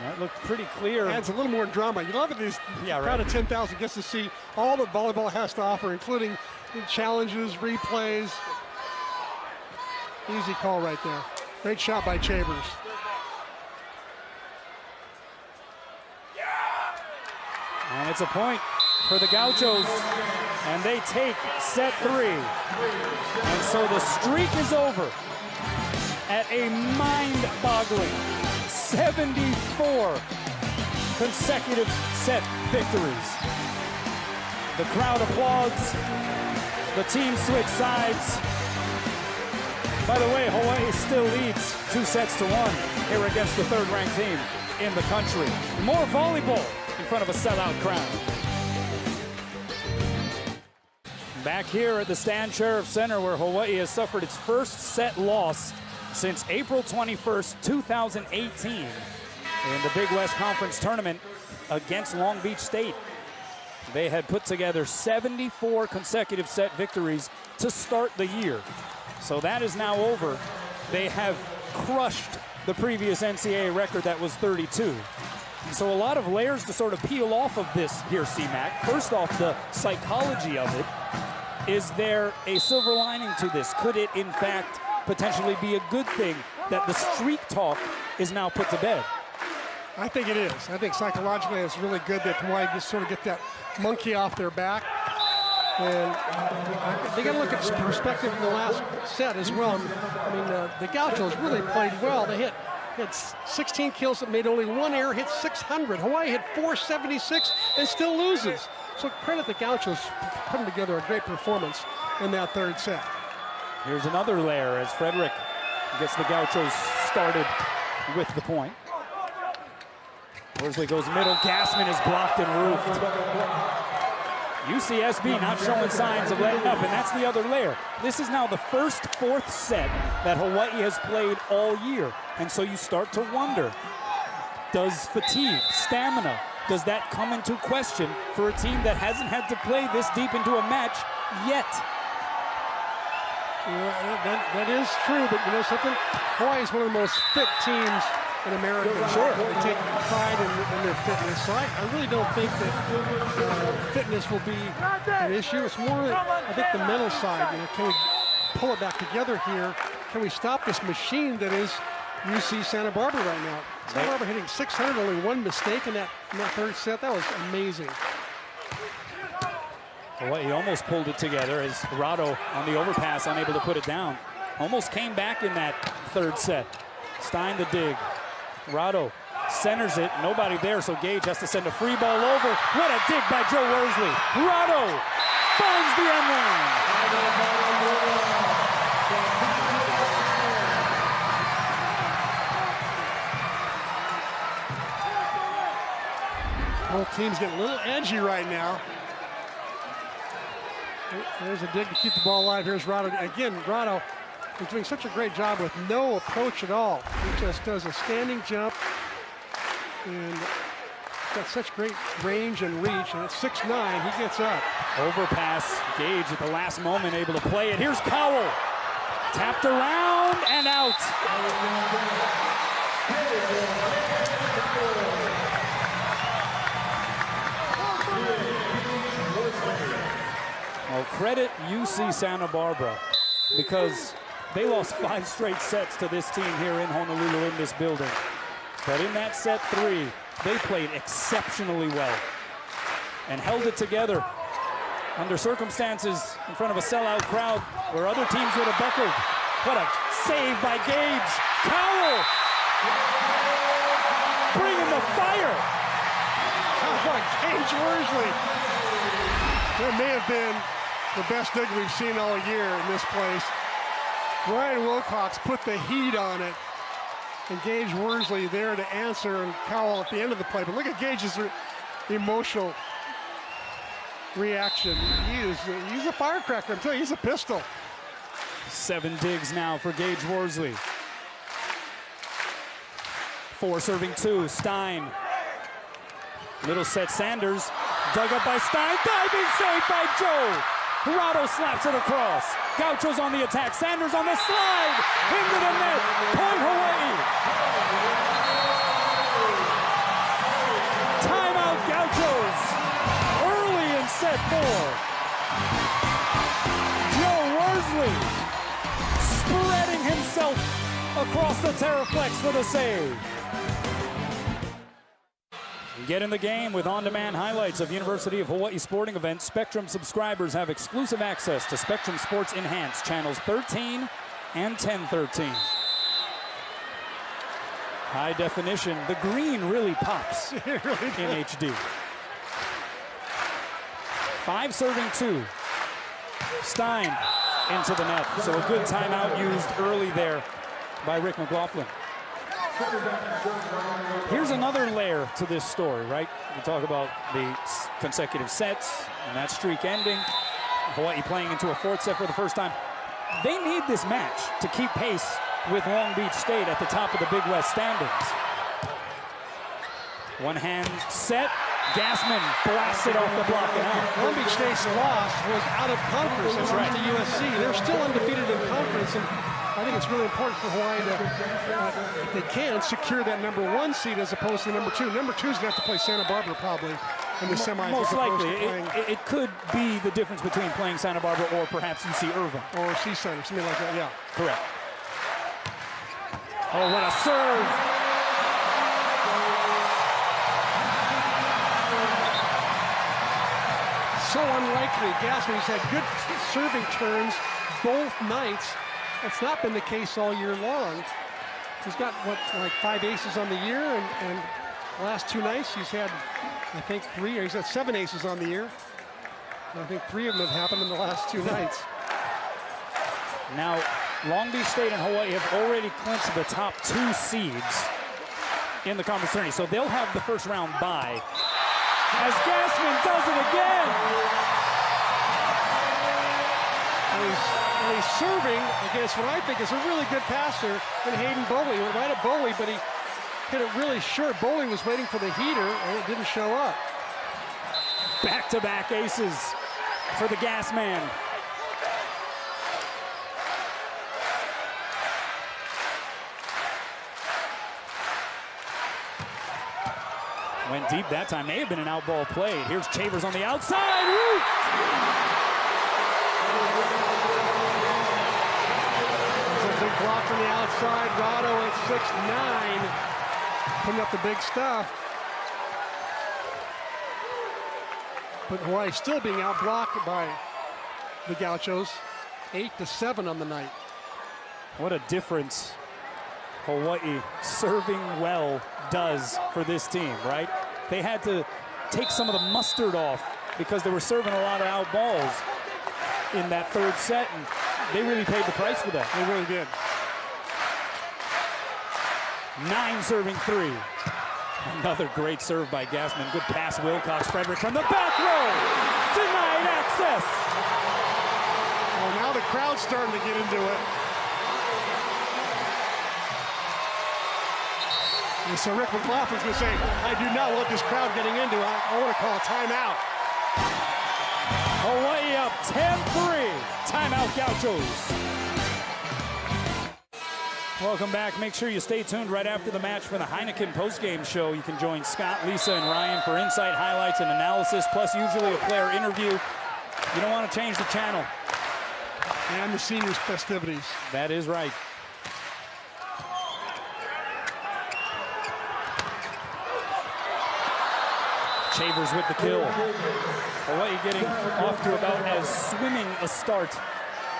That looked pretty clear. Adds a little more drama. You love it, these crowd of 10,000 gets to see all that volleyball has to offer, including challenges, replays. Easy call right there. Great shot by Chavers. And it's a point for the Gauchos, and they take set 3. And so the streak is over at a mind-boggling 74 consecutive set victories. The crowd applauds. The team switch sides. By the way, Hawaii still leads 2-1 here against the 3rd-ranked team in the country. More volleyball in front of a sellout crowd. Back here at the Stan Sheriff Center, where Hawaii has suffered its first set loss since April 21st, 2018 in the Big West Conference Tournament against Long Beach State. They had put together 74 consecutive set victories to start the year. So that is now over. They have crushed the previous NCAA record that was 32. And so a lot of layers to sort of peel off of this here, C-Mac. First off, the psychology of it. Is there a silver lining to this? Could it, in fact, potentially be a good thing that the streak talk is now put to bed? I think it is. I think psychologically it's really good that Hawaii just sort of get that monkey off their back. And they got to look at perspective in the last set as well. I mean, the Gauchos really played well. They hit 16 kills that made only 1 error, hit 600. Hawaii hit 476 and still loses. So credit the Gauchos for putting together a great performance in that 3rd set. Here's another layer as Frederick gets the Gauchos started with the point. Worsley goes middle. Gassman is blocked and roofed. UCSB not showing signs of letting up, and that's the other layer. This is now the first 4th set that Hawaii has played all year. And so you start to wonder, does fatigue, stamina, does that come into question for a team that hasn't had to play this deep into a match yet? Yeah, that is true, but you know something? Hawaii is one of the most fit teams in America. Sure. They take pride in their fitness. So I really don't think that fitness will be an issue. It's more, I think, the mental side. You know, can we pull it back together here? Can we stop this machine that is UC Santa Barbara right now? Santa Barbara hitting 600, only 1 mistake in that 3rd set. That was amazing. Hawaii almost pulled it together as Rado on the overpass, unable to put it down. Almost came back in that 3rd set. Stein the dig. Rado centers it, nobody there, so Gage has to send a free ball over. What a dig by Joe Worsley. Rado finds the end line. Both teams getting a little edgy right now. There's a dig to keep the ball alive. Here's Rado. Again, Rado is doing such a great job with no approach at all. He just does a standing jump and got such great range and reach. And at 6'9", he gets up. Overpass. Gage at the last moment able to play it. Here's Powell. Tapped around and out. Well, credit UC Santa Barbara because they lost 5 straight sets to this team here in Honolulu in this building. But in that set 3, they played exceptionally well and held it together under circumstances in front of a sellout crowd where other teams would have buckled. What a save by Gage. Cowell bringing the fire. How about Gage Worsley? That may have been the best dig we've seen all year in this place. Ryan Wilcox put the heat on it. And Gage Worsley there to answer, and Cowell at the end of the play. But look at Gage's emotional reaction. He's a firecracker. I'm telling you, he's a pistol. 7 digs now for Gage Worsley. 4 serving 2, Stein. Middle set, Sanders. Dug up by Stein, diving save by Joe. Rado slaps it across. Gauchos on the attack, Sanders on the slide. Into the net, point Hawaii. Timeout Gauchos. Early in set 4. Joe Worsley spreading himself across the Terraflex for the save. Get in the game with on-demand highlights of University of Hawaii sporting events. Spectrum subscribers have exclusive access to Spectrum Sports Enhanced channels 13 and 1013. High definition. The green really pops in HD. 5 serving 2. Stein into the net. So a good timeout used early there by Rick McLaughlin. Here's another layer to this story, right? We talk about the consecutive sets and that streak ending. Hawaii playing into a 4th set for the first time. They need this match to keep pace with Long Beach State at the top of the Big West standings. One hand set. Gassman blasted off the block and out. Long Beach State's loss was out of conference. That's right. To USC. They're still undefeated in conference, and I think it's really important for Hawaii to, if they can, secure that #1 seed as opposed to #2. #2 is going to have to play Santa Barbara probably in the semis. Most likely. It could be the difference between playing Santa Barbara or perhaps UC Irvine. Or C-Center, something like that, yeah. Correct. Oh, what a serve. So unlikely. Gassman's had good serving turns both nights. That's not been the case all year long. He's got, what, like 5 aces on the year, and the last 2 nights he's had, I think, 3, or he's had 7 aces on the year. And I think 3 of them have happened in the last 2 nights. Now, Long Beach State and Hawaii have already clinched the top 2 seeds in the conference tourney, so they'll have the first round bye. As Gassman does it again. And he's serving against what I think is a really good passer in Hayden Bowie. He went right at Bowie, but he hit it really short. Bowie was waiting for the heater, and it didn't show up. Back-to-back aces for the Gassman. Went deep that time. May have been an out ball play. Here's Chavers on the outside. Woo! There's a big block from the outside. Rado at 6'9", putting up the big stuff. But Hawaii still being outblocked by the Gauchos, 8-7 on the night. What a difference Hawaii serving well does for this team, right? They had to take some of the mustard off because they were serving a lot of out balls in that 3rd set, and they really paid the price for that. They really did. 9 serving 3. Another great serve by Gassman. Good pass, Wilcox. Frederick from the back row. Denied access. Well, now the crowd's starting to get into it. And so Rick McLaughlin's going to say, I do not want this crowd getting into it. I want to call a timeout. Hawaii up 10-3. Timeout Gauchos. Welcome back. Make sure you stay tuned right after the match for the Heineken postgame show. You can join Scott, Lisa, and Ryan for insight, highlights, and analysis, plus usually a player interview. You don't want to change the channel. And the seniors' festivities. That is right. Chavers with the kill. Hawaii getting off to about as swimming a start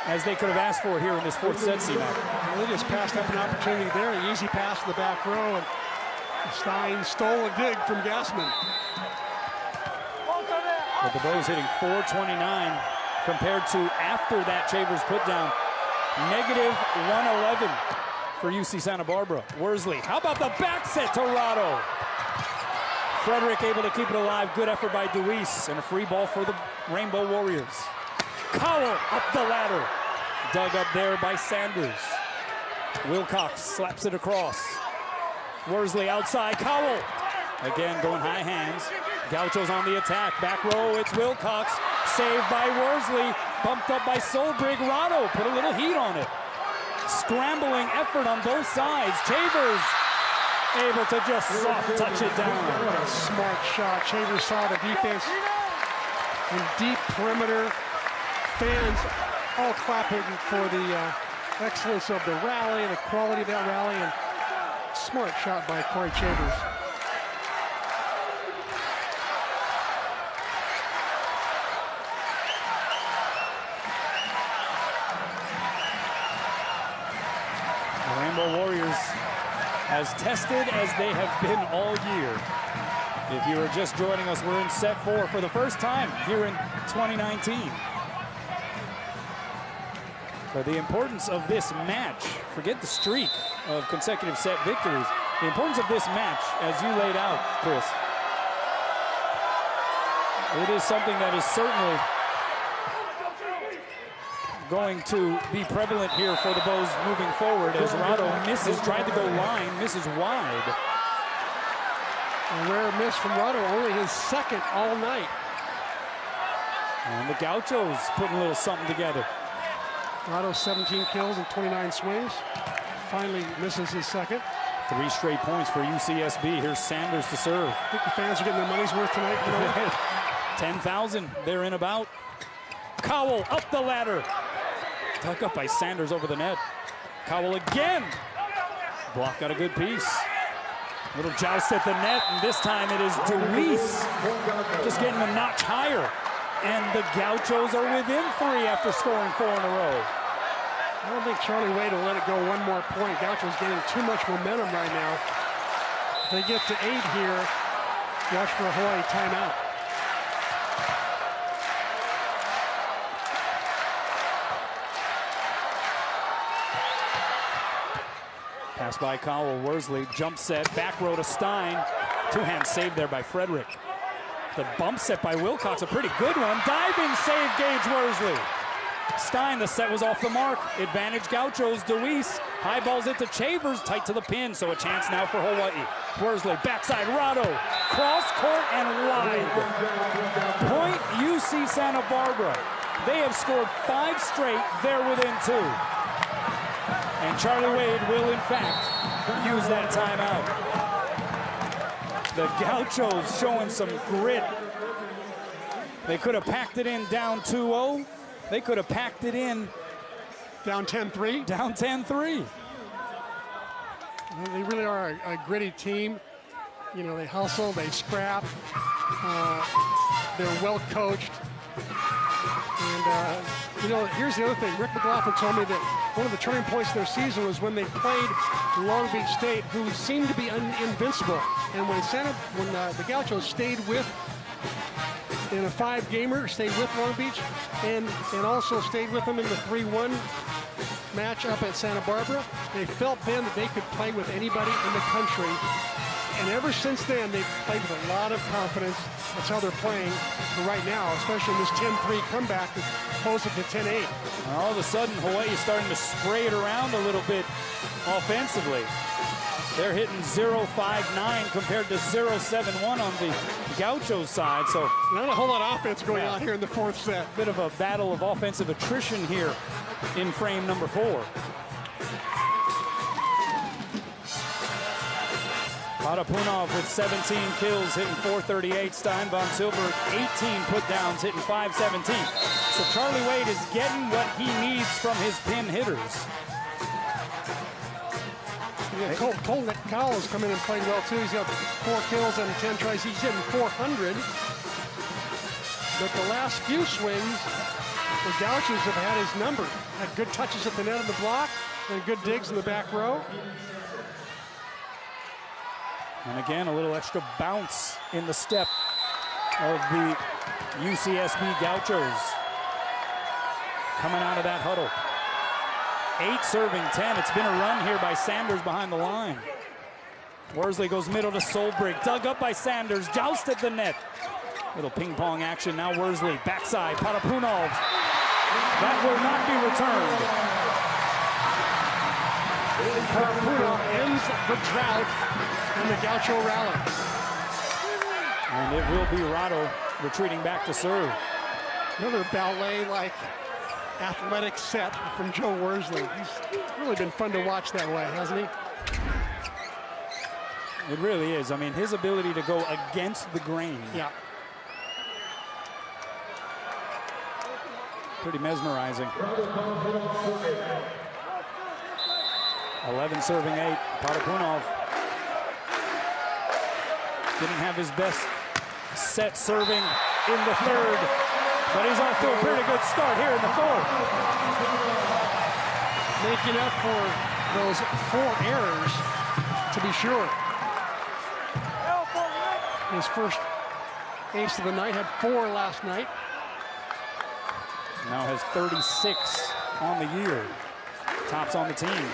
as they could have asked for here in this 4th set, C-Mac. Well, they just passed up an opportunity there. An easy pass to the back row, and Stein stole a dig from Gassman. But the Bows hitting .429 compared to after that Chavers put down -111 for UC Santa Barbara. Worsley, how about the back set to Rado? Frederick able to keep it alive. Good effort by Deweese, and a free ball for the Rainbow Warriors. Cowell up the ladder. Dug up there by Sanders. Wilcox slaps it across. Worsley outside, Cowell. Again, going high hands. Gauchos on the attack. Back row, it's Wilcox. Saved by Worsley. Bumped up by Solbrig. Rado put a little heat on it. Scrambling effort on both sides. Chavers able to just soft touch it down. What a smart shot. Chavers saw the defense in deep perimeter. Fans all clapping for the excellence of the rally and the quality of that rally. And smart shot by Corey Chavers. The Rainbow Warriors as tested as they have been all year. If you are just joining us, we're in set 4 for the first time here in 2019. But the importance of this match, forget the streak of consecutive set victories, the importance of this match, as you laid out, Chris, it is something that is certainly going to be prevalent here for the Bows moving forward as Rado misses, tried to go line, misses wide. A rare miss from Rado, only his second all night. And the Gauchos putting a little something together. Rado 17 kills and 29 swings. Finally misses his second. 3 straight points for UCSB. Here's Sanders to serve. I think the fans are getting their money's worth tonight. You know? 10,000 there in about. Cowell up the ladder. Tuck up by Sanders over the net. Cowell again. Block got a good piece. Little joust at the net, and this time it is Deweese just getting a notch higher. And the Gauchos are within 3 after scoring 4 in a row. I don't think Charlie Wade will let it go one more point. Gauchos getting too much momentum right now. If they get to 8 here, watch for a Hawaii timeout. Pass by Cowell, Worsley, jump set, back row to Stein. Two-hand save there by Frederick. The bump set by Wilcox, a pretty good one. Diving save, Gage Worsley. Stein, the set was off the mark. Advantage Gauchos, Deweese highballs it to Chavers, tight to the pin, so a chance now for Hawaii. Worsley, backside, Rado, cross court and wide. Point UC Santa Barbara. They have scored 5 straight, they're within 2. And Charlie Wade will, in fact, use that timeout. The Gauchos showing some grit. They could have packed it in down 2-0. They could have packed it in. Down 10-3? Down 10-3. They really are a gritty team. You know, they hustle, they scrap. They're well coached. And, you know, here's the other thing. Rick McLaughlin told me that one of the turning points of their season was when they played Long Beach State, who seemed to be invincible. And when the Gauchos stayed with, in a 5-gamer, stayed with Long Beach, and also stayed with them in the 3-1 match up at Santa Barbara, they felt then that they could play with anybody in the country. And ever since then, they've played with a lot of confidence. That's how they're playing right now, especially in this 10-3 comeback that pulls it to 10-8. And all of a sudden, Hawaii is starting to spray it around a little bit offensively. They're hitting 0.59 compared to 0.71 on the Gauchos side. So not a whole lot of offense going on here in the 4th set. Bit of a battle of offensive attrition here in frame number 4. Patapunov with 17 kills, hitting 438. Stein von Silberg, 18 put-downs, hitting 517. So Charlie Wade is getting what he needs from his pin hitters. Yeah, Colton Cowell has come in and played well too. He's got 4 kills and 10 tries. He's hitting 400. But the last few swings, the Gauchos have had his number. Had good touches at the net of the block and good digs in the back row. And again, a little extra bounce in the step of the UCSB Gauchos. Coming out of that huddle. 8 serving 10. It's been a run here by Sanders behind the line. Worsley goes middle to Solbrig. Dug up by Sanders. Joust at the net. Little ping pong action. Now Worsley. Backside. Patapunov. That will not be returned. Parapunov ends the drought in the Gaucho rally. And it will be Rado retreating back to serve. Another ballet-like athletic set from Joe Worsley. He's really been fun to watch that way, hasn't he? It really is. I mean, his ability to go against the grain. Yeah. Pretty mesmerizing. 11 serving 8. Parapunov didn't have his best set serving in the third, but he's off to a pretty good start here in the fourth. Making up for those 4 errors, to be sure. His first ace of the night, had 4 last night. Now has 36 on the year. Tops on the team. In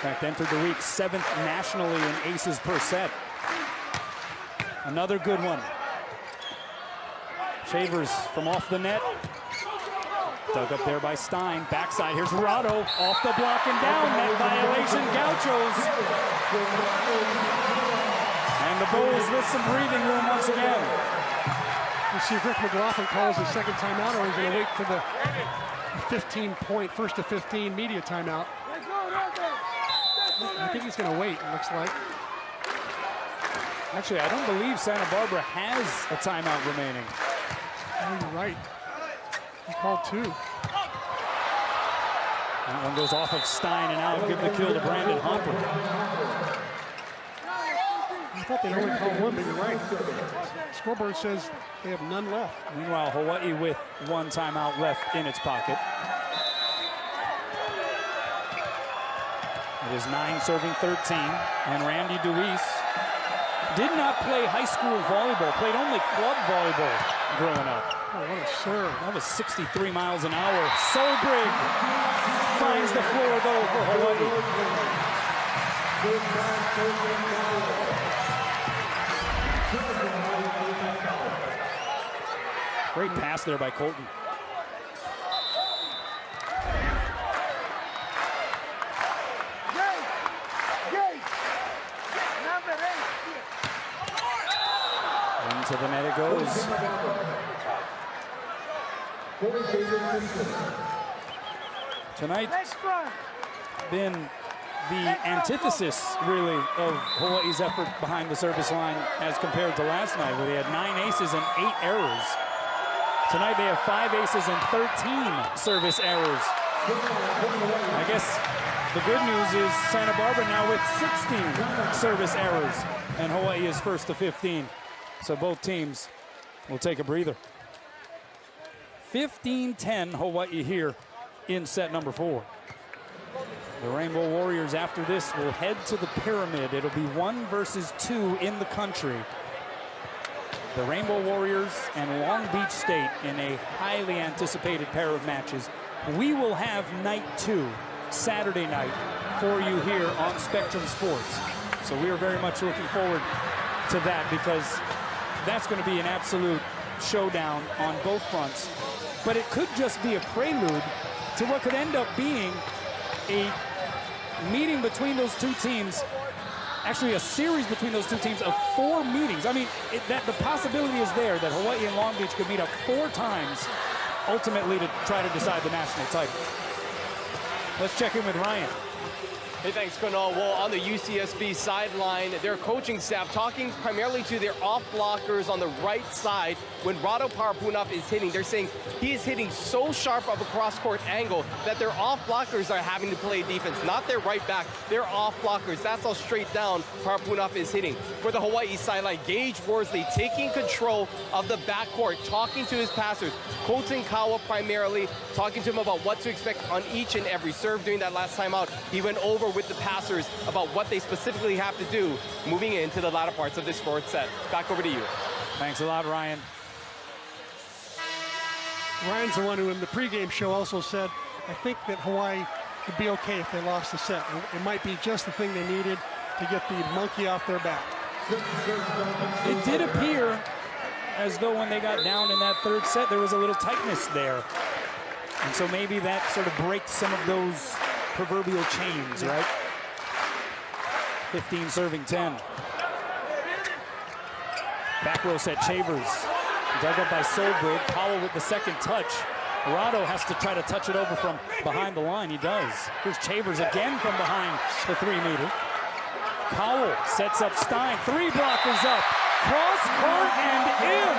fact, entered the week 7th nationally in aces per set. Another good one. Shavers from off the net. Dug up there by Stein. Backside, here's Rado. Off the block and down. Net violation, Gauchos. And the Bulls with some breathing room once again. We'll see if Rick McLaughlin calls his second timeout, or he's going to wait for the 15-point, first to 15 media timeout. I think he's going to wait, it looks like. Actually, I don't believe Santa Barbara has a timeout remaining. Oh, you're right. He called 2. That one goes off of Stein, and now give the kill to Brandon Humper. I thought they'd only call 1, but you're right. Scoreboard says they have none left. Meanwhile, Hawaii with 1 timeout left in its pocket. It is 9 serving 13, and Randy DeWeese did not play high school volleyball, played only club volleyball growing up. Oh, what a serve. That was 63 miles an hour. Solbrig finds the floor, though, for Hawaii. Great pass there by Colton. Into the net it goes. Tonight's been the antithesis, really, of Hawaii's effort behind the service line as compared to last night, where they had 9 aces and 8 errors. Tonight they have 5 aces and 13 service errors. I guess the good news is Santa Barbara now with 16 service errors, and Hawaii is first to 15. So both teams will take a breather. 15-10 Hawaii here in set number 4. The Rainbow Warriors after this will head to the Pyramid. It'll be 1 versus 2 in the country. The Rainbow Warriors and Long Beach State in a highly anticipated pair of matches. We will have night 2, Saturday night, for you here on Spectrum Sports. So we are very much looking forward to that, because that's going to be an absolute showdown on both fronts. But it could just be a prelude to what could end up being a meeting between those two teams, actually a series between those two teams of 4 meetings. I mean, the possibility is there that Hawaii and Long Beach could meet up 4 times ultimately to try to decide the national title. Let's check in with Ryan. Hey, thanks, Kunal. Well, on the UCSB sideline, their coaching staff talking primarily to their off blockers on the right side. When Rado Parapunov is hitting, they're saying he is hitting so sharp of a cross-court angle that their off blockers are having to play defense, not their right back, their off blockers. That's how straight down Parapunov is hitting. For the Hawaii sideline, Gage Worsley taking control of the backcourt, talking to his passers. Colton Kawa primarily, talking to him about what to expect on each and every serve. During that last time out, he went over with the passers about what they specifically have to do moving into the latter parts of this 4th set. Back over to you. Thanks a lot, Ryan. Ryan's the one who in the pregame show also said, I think that Hawaii would be okay if they lost the set. It might be just the thing they needed to get the monkey off their back. It did appear as though when they got down in that 3rd set, there was a little tightness there. And so maybe that sort of breaks some of those proverbial chains, right? 15 serving 10. Back row set, Chavers. Dug up by Solberg. Powell with the second touch. Rado has to try to touch it over from behind the line. He does. Here's Chavers again from behind the 3-meter. Powell sets up Stein. 3 blockers up. Cross court and in.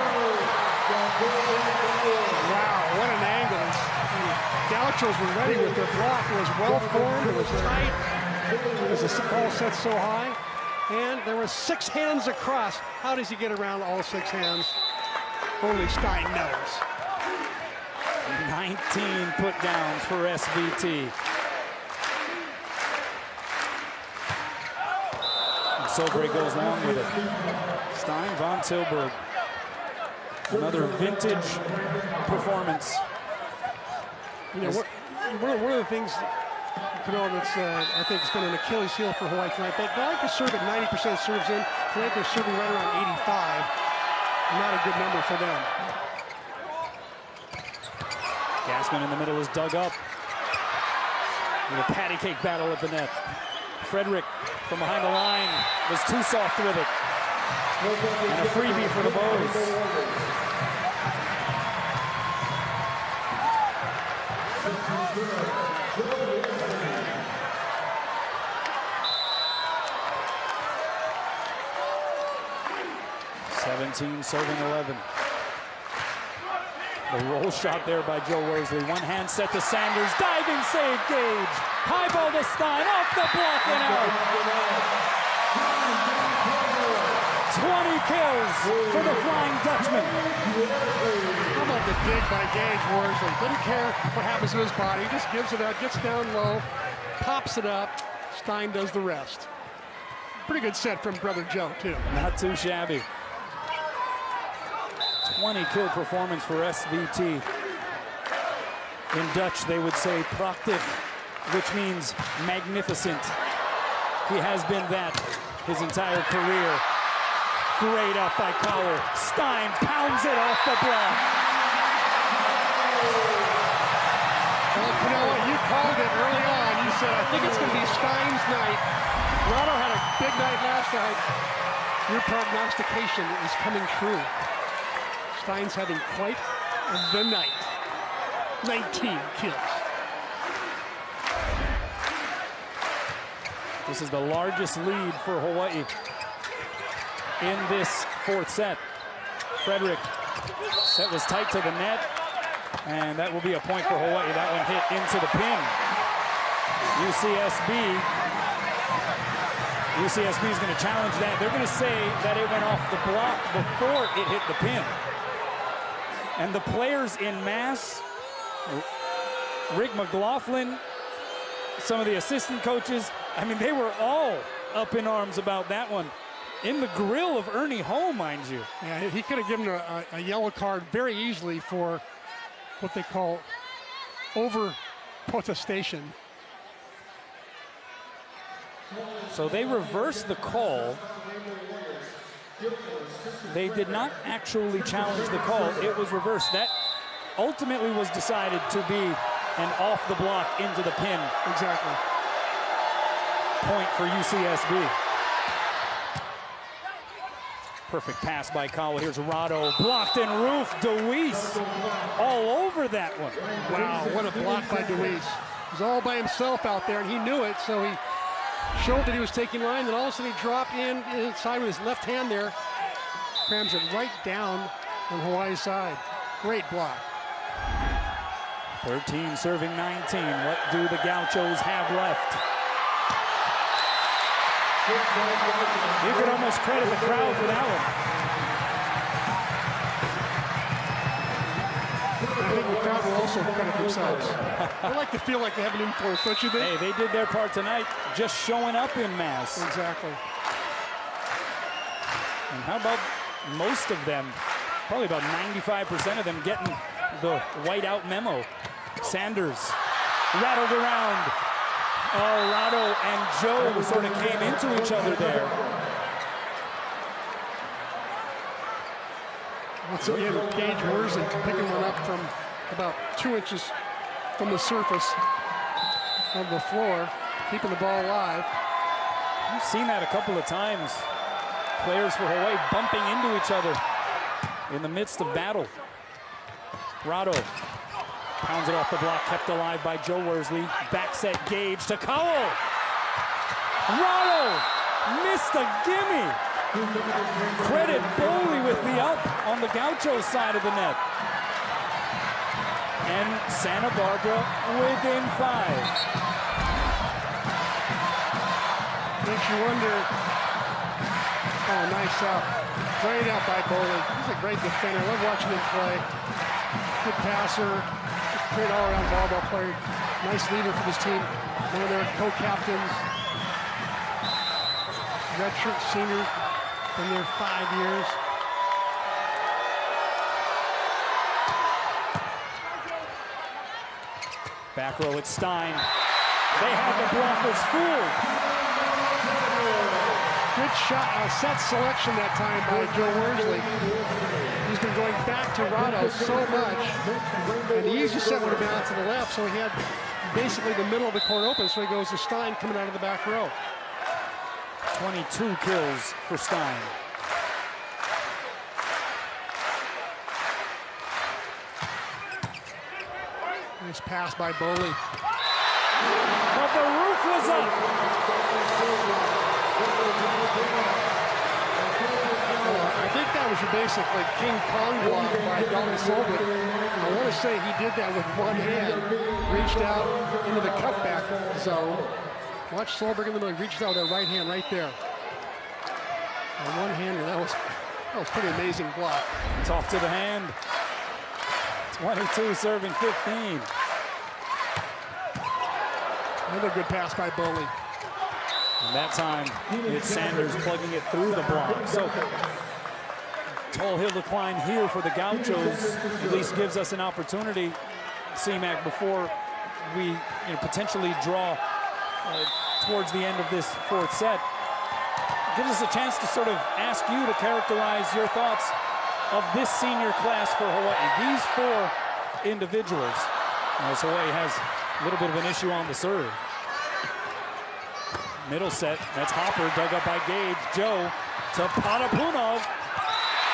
Wow, what an angle. Gauchos were ready with their block. It was well formed. It was tight. Because the ball set so high. And there were 6 hands across. How does he get around all 6 hands? Only Stein knows. 19 put downs for SVT. And Solberg goes along with it. Stein, Von Tilburg. Another vintage performance. You know, one of the things, you know, that's I think it's been an Achilles heel for Hawaii tonight. They like to serve at 90% serves in. Tonight they're serving right around 85. Not a good number for them. Gassman in the middle is dug up. With a patty cake battle at the net. Frederick from behind the line was too soft with it. And a freebie for the Bows. Serving 11. The roll shot there by Joe Worsley. One hand set to Sanders. Diving save, Gage. High ball to Stein. Off the block and out. 20 kills for the Flying Dutchman. How about the dig by Gage Worsley? Didn't care what happens to his body. He just gives it up, gets down low, pops it up. Stein does the rest. Pretty good set from Brother Joe, too. Not too shabby. 20 kill performance for SVT. In Dutch, they would say prachtig, which means magnificent. He has been that his entire career. Great up by Cowell. Stein pounds it off the block. Well, you know what? You called it early on. You said, I think it's going to be Stein's night. Rado had a big night last night. Your prognostication is coming true. Stein's having quite the night. 19 kills. This is the largest lead for Hawaii in this 4th set. Frederick, set was tight to the net, and that will be a point for Hawaii. That one hit into the pin. UCSB is going to challenge that. They're going to say that it went off the block before it hit the pin. And the players in mass, Rick McLaughlin, some of the assistant coaches, I mean, they were all up in arms about that one. In the grill of Ernie Hall, mind you. Yeah, he could have given a yellow card very easily for what they call over-protestation. So they reversed the call. They did not actually challenge the call. It was reversed. That ultimately was decided to be an off the block into the pin. Exactly. Point for UCSB. Perfect pass by Cowell. Here's Rado. Blocked and Roof. DeWeese all over that one. Wow, what a block by DeWeese. He's all by himself out there, and he knew it, so he showed that he was taking line, then all of a sudden he dropped inside with his left hand there. Crams it right down on Hawaii's side. Great block. 13 serving 19. What do the Gauchos have left? You could almost credit the crowd for that one. I think the crowd will also credit themselves. They like to feel like they have an influence, don't you think? Hey, they did their part tonight, just showing up in mass. Exactly. And how about most of them, probably about 95% of them getting the whiteout memo. Sanders rattled around. Oh, Rado and Joe sort of came into each other there. Once again, Gage Worsley picking one up from about 2 inches from the surface. of the floor, keeping the ball alive. You've seen that a couple of times. Players for Hawaii bumping into each other in the midst of battle. Rado pounds it off the block, kept alive by Joe Worsley. Back set Gage to Cowell. Rado missed a gimme. Credit Boley with the up on the Gaucho side of the net. And Santa Barbara within 5. Makes you wonder. Oh, nice out. Great out by Boley. He's a great defender. I love watching him play. Good passer. Great all-around volleyball player. Nice leader for this team. One of their co-captains. Redshirt senior. Been there 5 years. Back row at Stein. They have the blockers fooled. Good shot, set selection that time by Joe Worsley. He's been going back to Rado so much. And the easy set would have been out to the left, so he had basically the middle of the court open, so he goes to Stein coming out of the back row. 22 kills for Stein. Nice pass by Boley. But the roof was up. I think that was a basic like King Kong block by Dalton Solberg. I want to say he did that with one hand. Reached out into the cutback zone. Watch Solberg in the middle. He reached out with that right hand right there. On one hander, that was pretty amazing block. Tough to the hand. 22 serving 15. Another good pass by Boley. And that time, it's Sanders plugging it through the block. So, tall hill decline here for the Gauchos. At least gives us an opportunity, C-Mac, before we potentially draw towards the end of this 4th set. Gives us a chance to sort of ask you to characterize your thoughts of this senior class for Hawaii. These 4 individuals. As Hawaii has a little bit of an issue on the serve. Middle set, that's Hopper, dug up by Gage. Joe to Patapunov,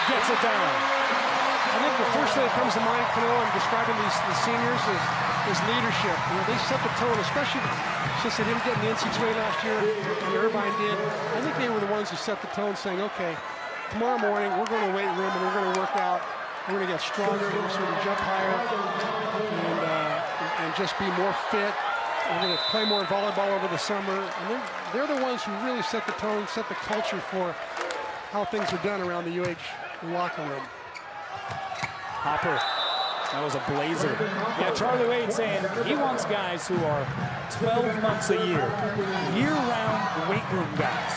gets it down. I think the first thing that comes to mind, Kanoa, in describing the seniors is leadership. They set the tone, especially since they didn't get in the NC2A last year, and Irvine did. I think they were the ones who set the tone, saying, okay, tomorrow morning we're going to weight room and we're going to work out. We're going to get stronger, we're going to sort of jump higher, and just be more fit. We're going to play more volleyball over the summer. And they're the ones who really set the tone, set the culture for how things are done around the UH locker room. Hopper, that was a blazer. Yeah, Charlie Wade saying he wants guys who are 12 months a year-round weight room guys.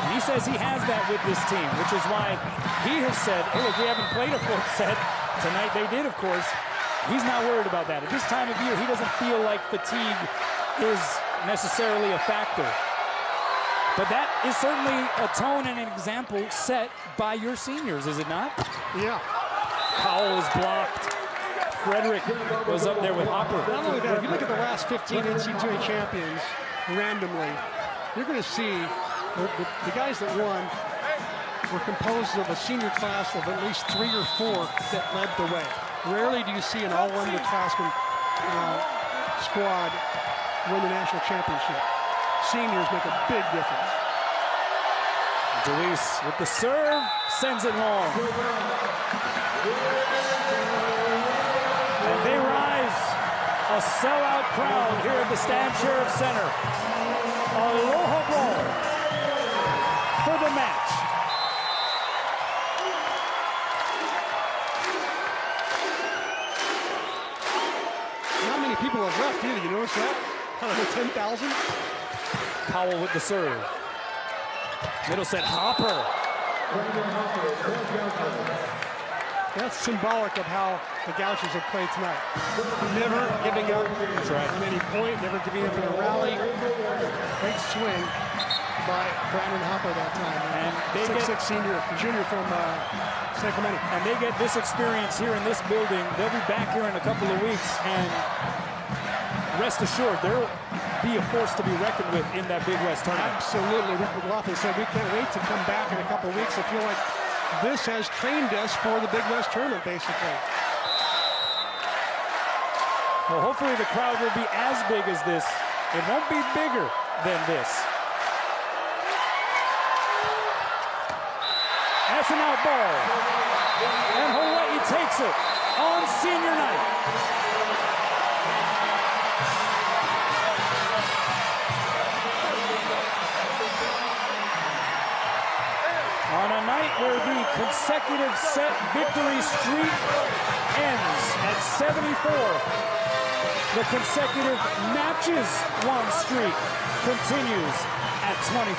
And he says he has that with this team, which is why he has said, hey, look, we haven't played a 4th set. Tonight they did, of course. He's not worried about that. At this time of year, he doesn't feel like fatigue is necessarily a factor. But that is certainly a tone and an example set by your seniors, is it not? Yeah. Cowell is blocked. Frederick was up there with Hopper. Not only that, if you look at the last 15 NC2A champions randomly, you're going to see the guys that won were composed of a senior class of at least 3 or 4 that led the way. Rarely do you see an all-underclassmen squad win the national championship. Seniors make a big difference. DeWeese with the serve, sends it long. And they rise, a sellout crowd here at the Stan Sheriff Center. Aloha ball for the match. People have left either, you notice that? Out of the 10,000. Cowell with the serve. Middle set, Hopper. That's symbolic of how the Gauchos have played tonight. Never giving up at any point, never giving up in a rally. Great swing by Brandon Hopper that time. And they 6'6" junior from Sacramento. And they get this experience here in this building. They'll be back here in a couple of weeks, and rest assured, there'll be a force to be reckoned with in that Big West tournament. Absolutely. Rick McLaughlin said we can't wait to come back in a couple weeks. I feel like this has trained us for the Big West tournament, basically. Well, hopefully the crowd will be as big as this. It won't be bigger than this. That's an out ball. And Hawaii takes it on senior night. On a night where the consecutive set victory streak ends at 74, the consecutive matches won streak continues at 25.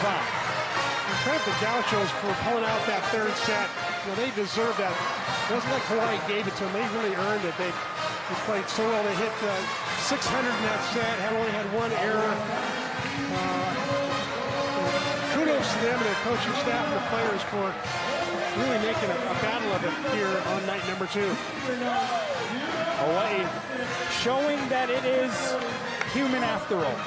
Credit the Gauchos for pulling out that third set. You know, they deserve that. It wasn't like Hawaii gave it to them. They really earned it. They played so well. They hit 600 in that set, only had one error. Kudos to them and their coaching staff and the players for really making a battle of it here on night number 2. Hawaii showing that it is human after all.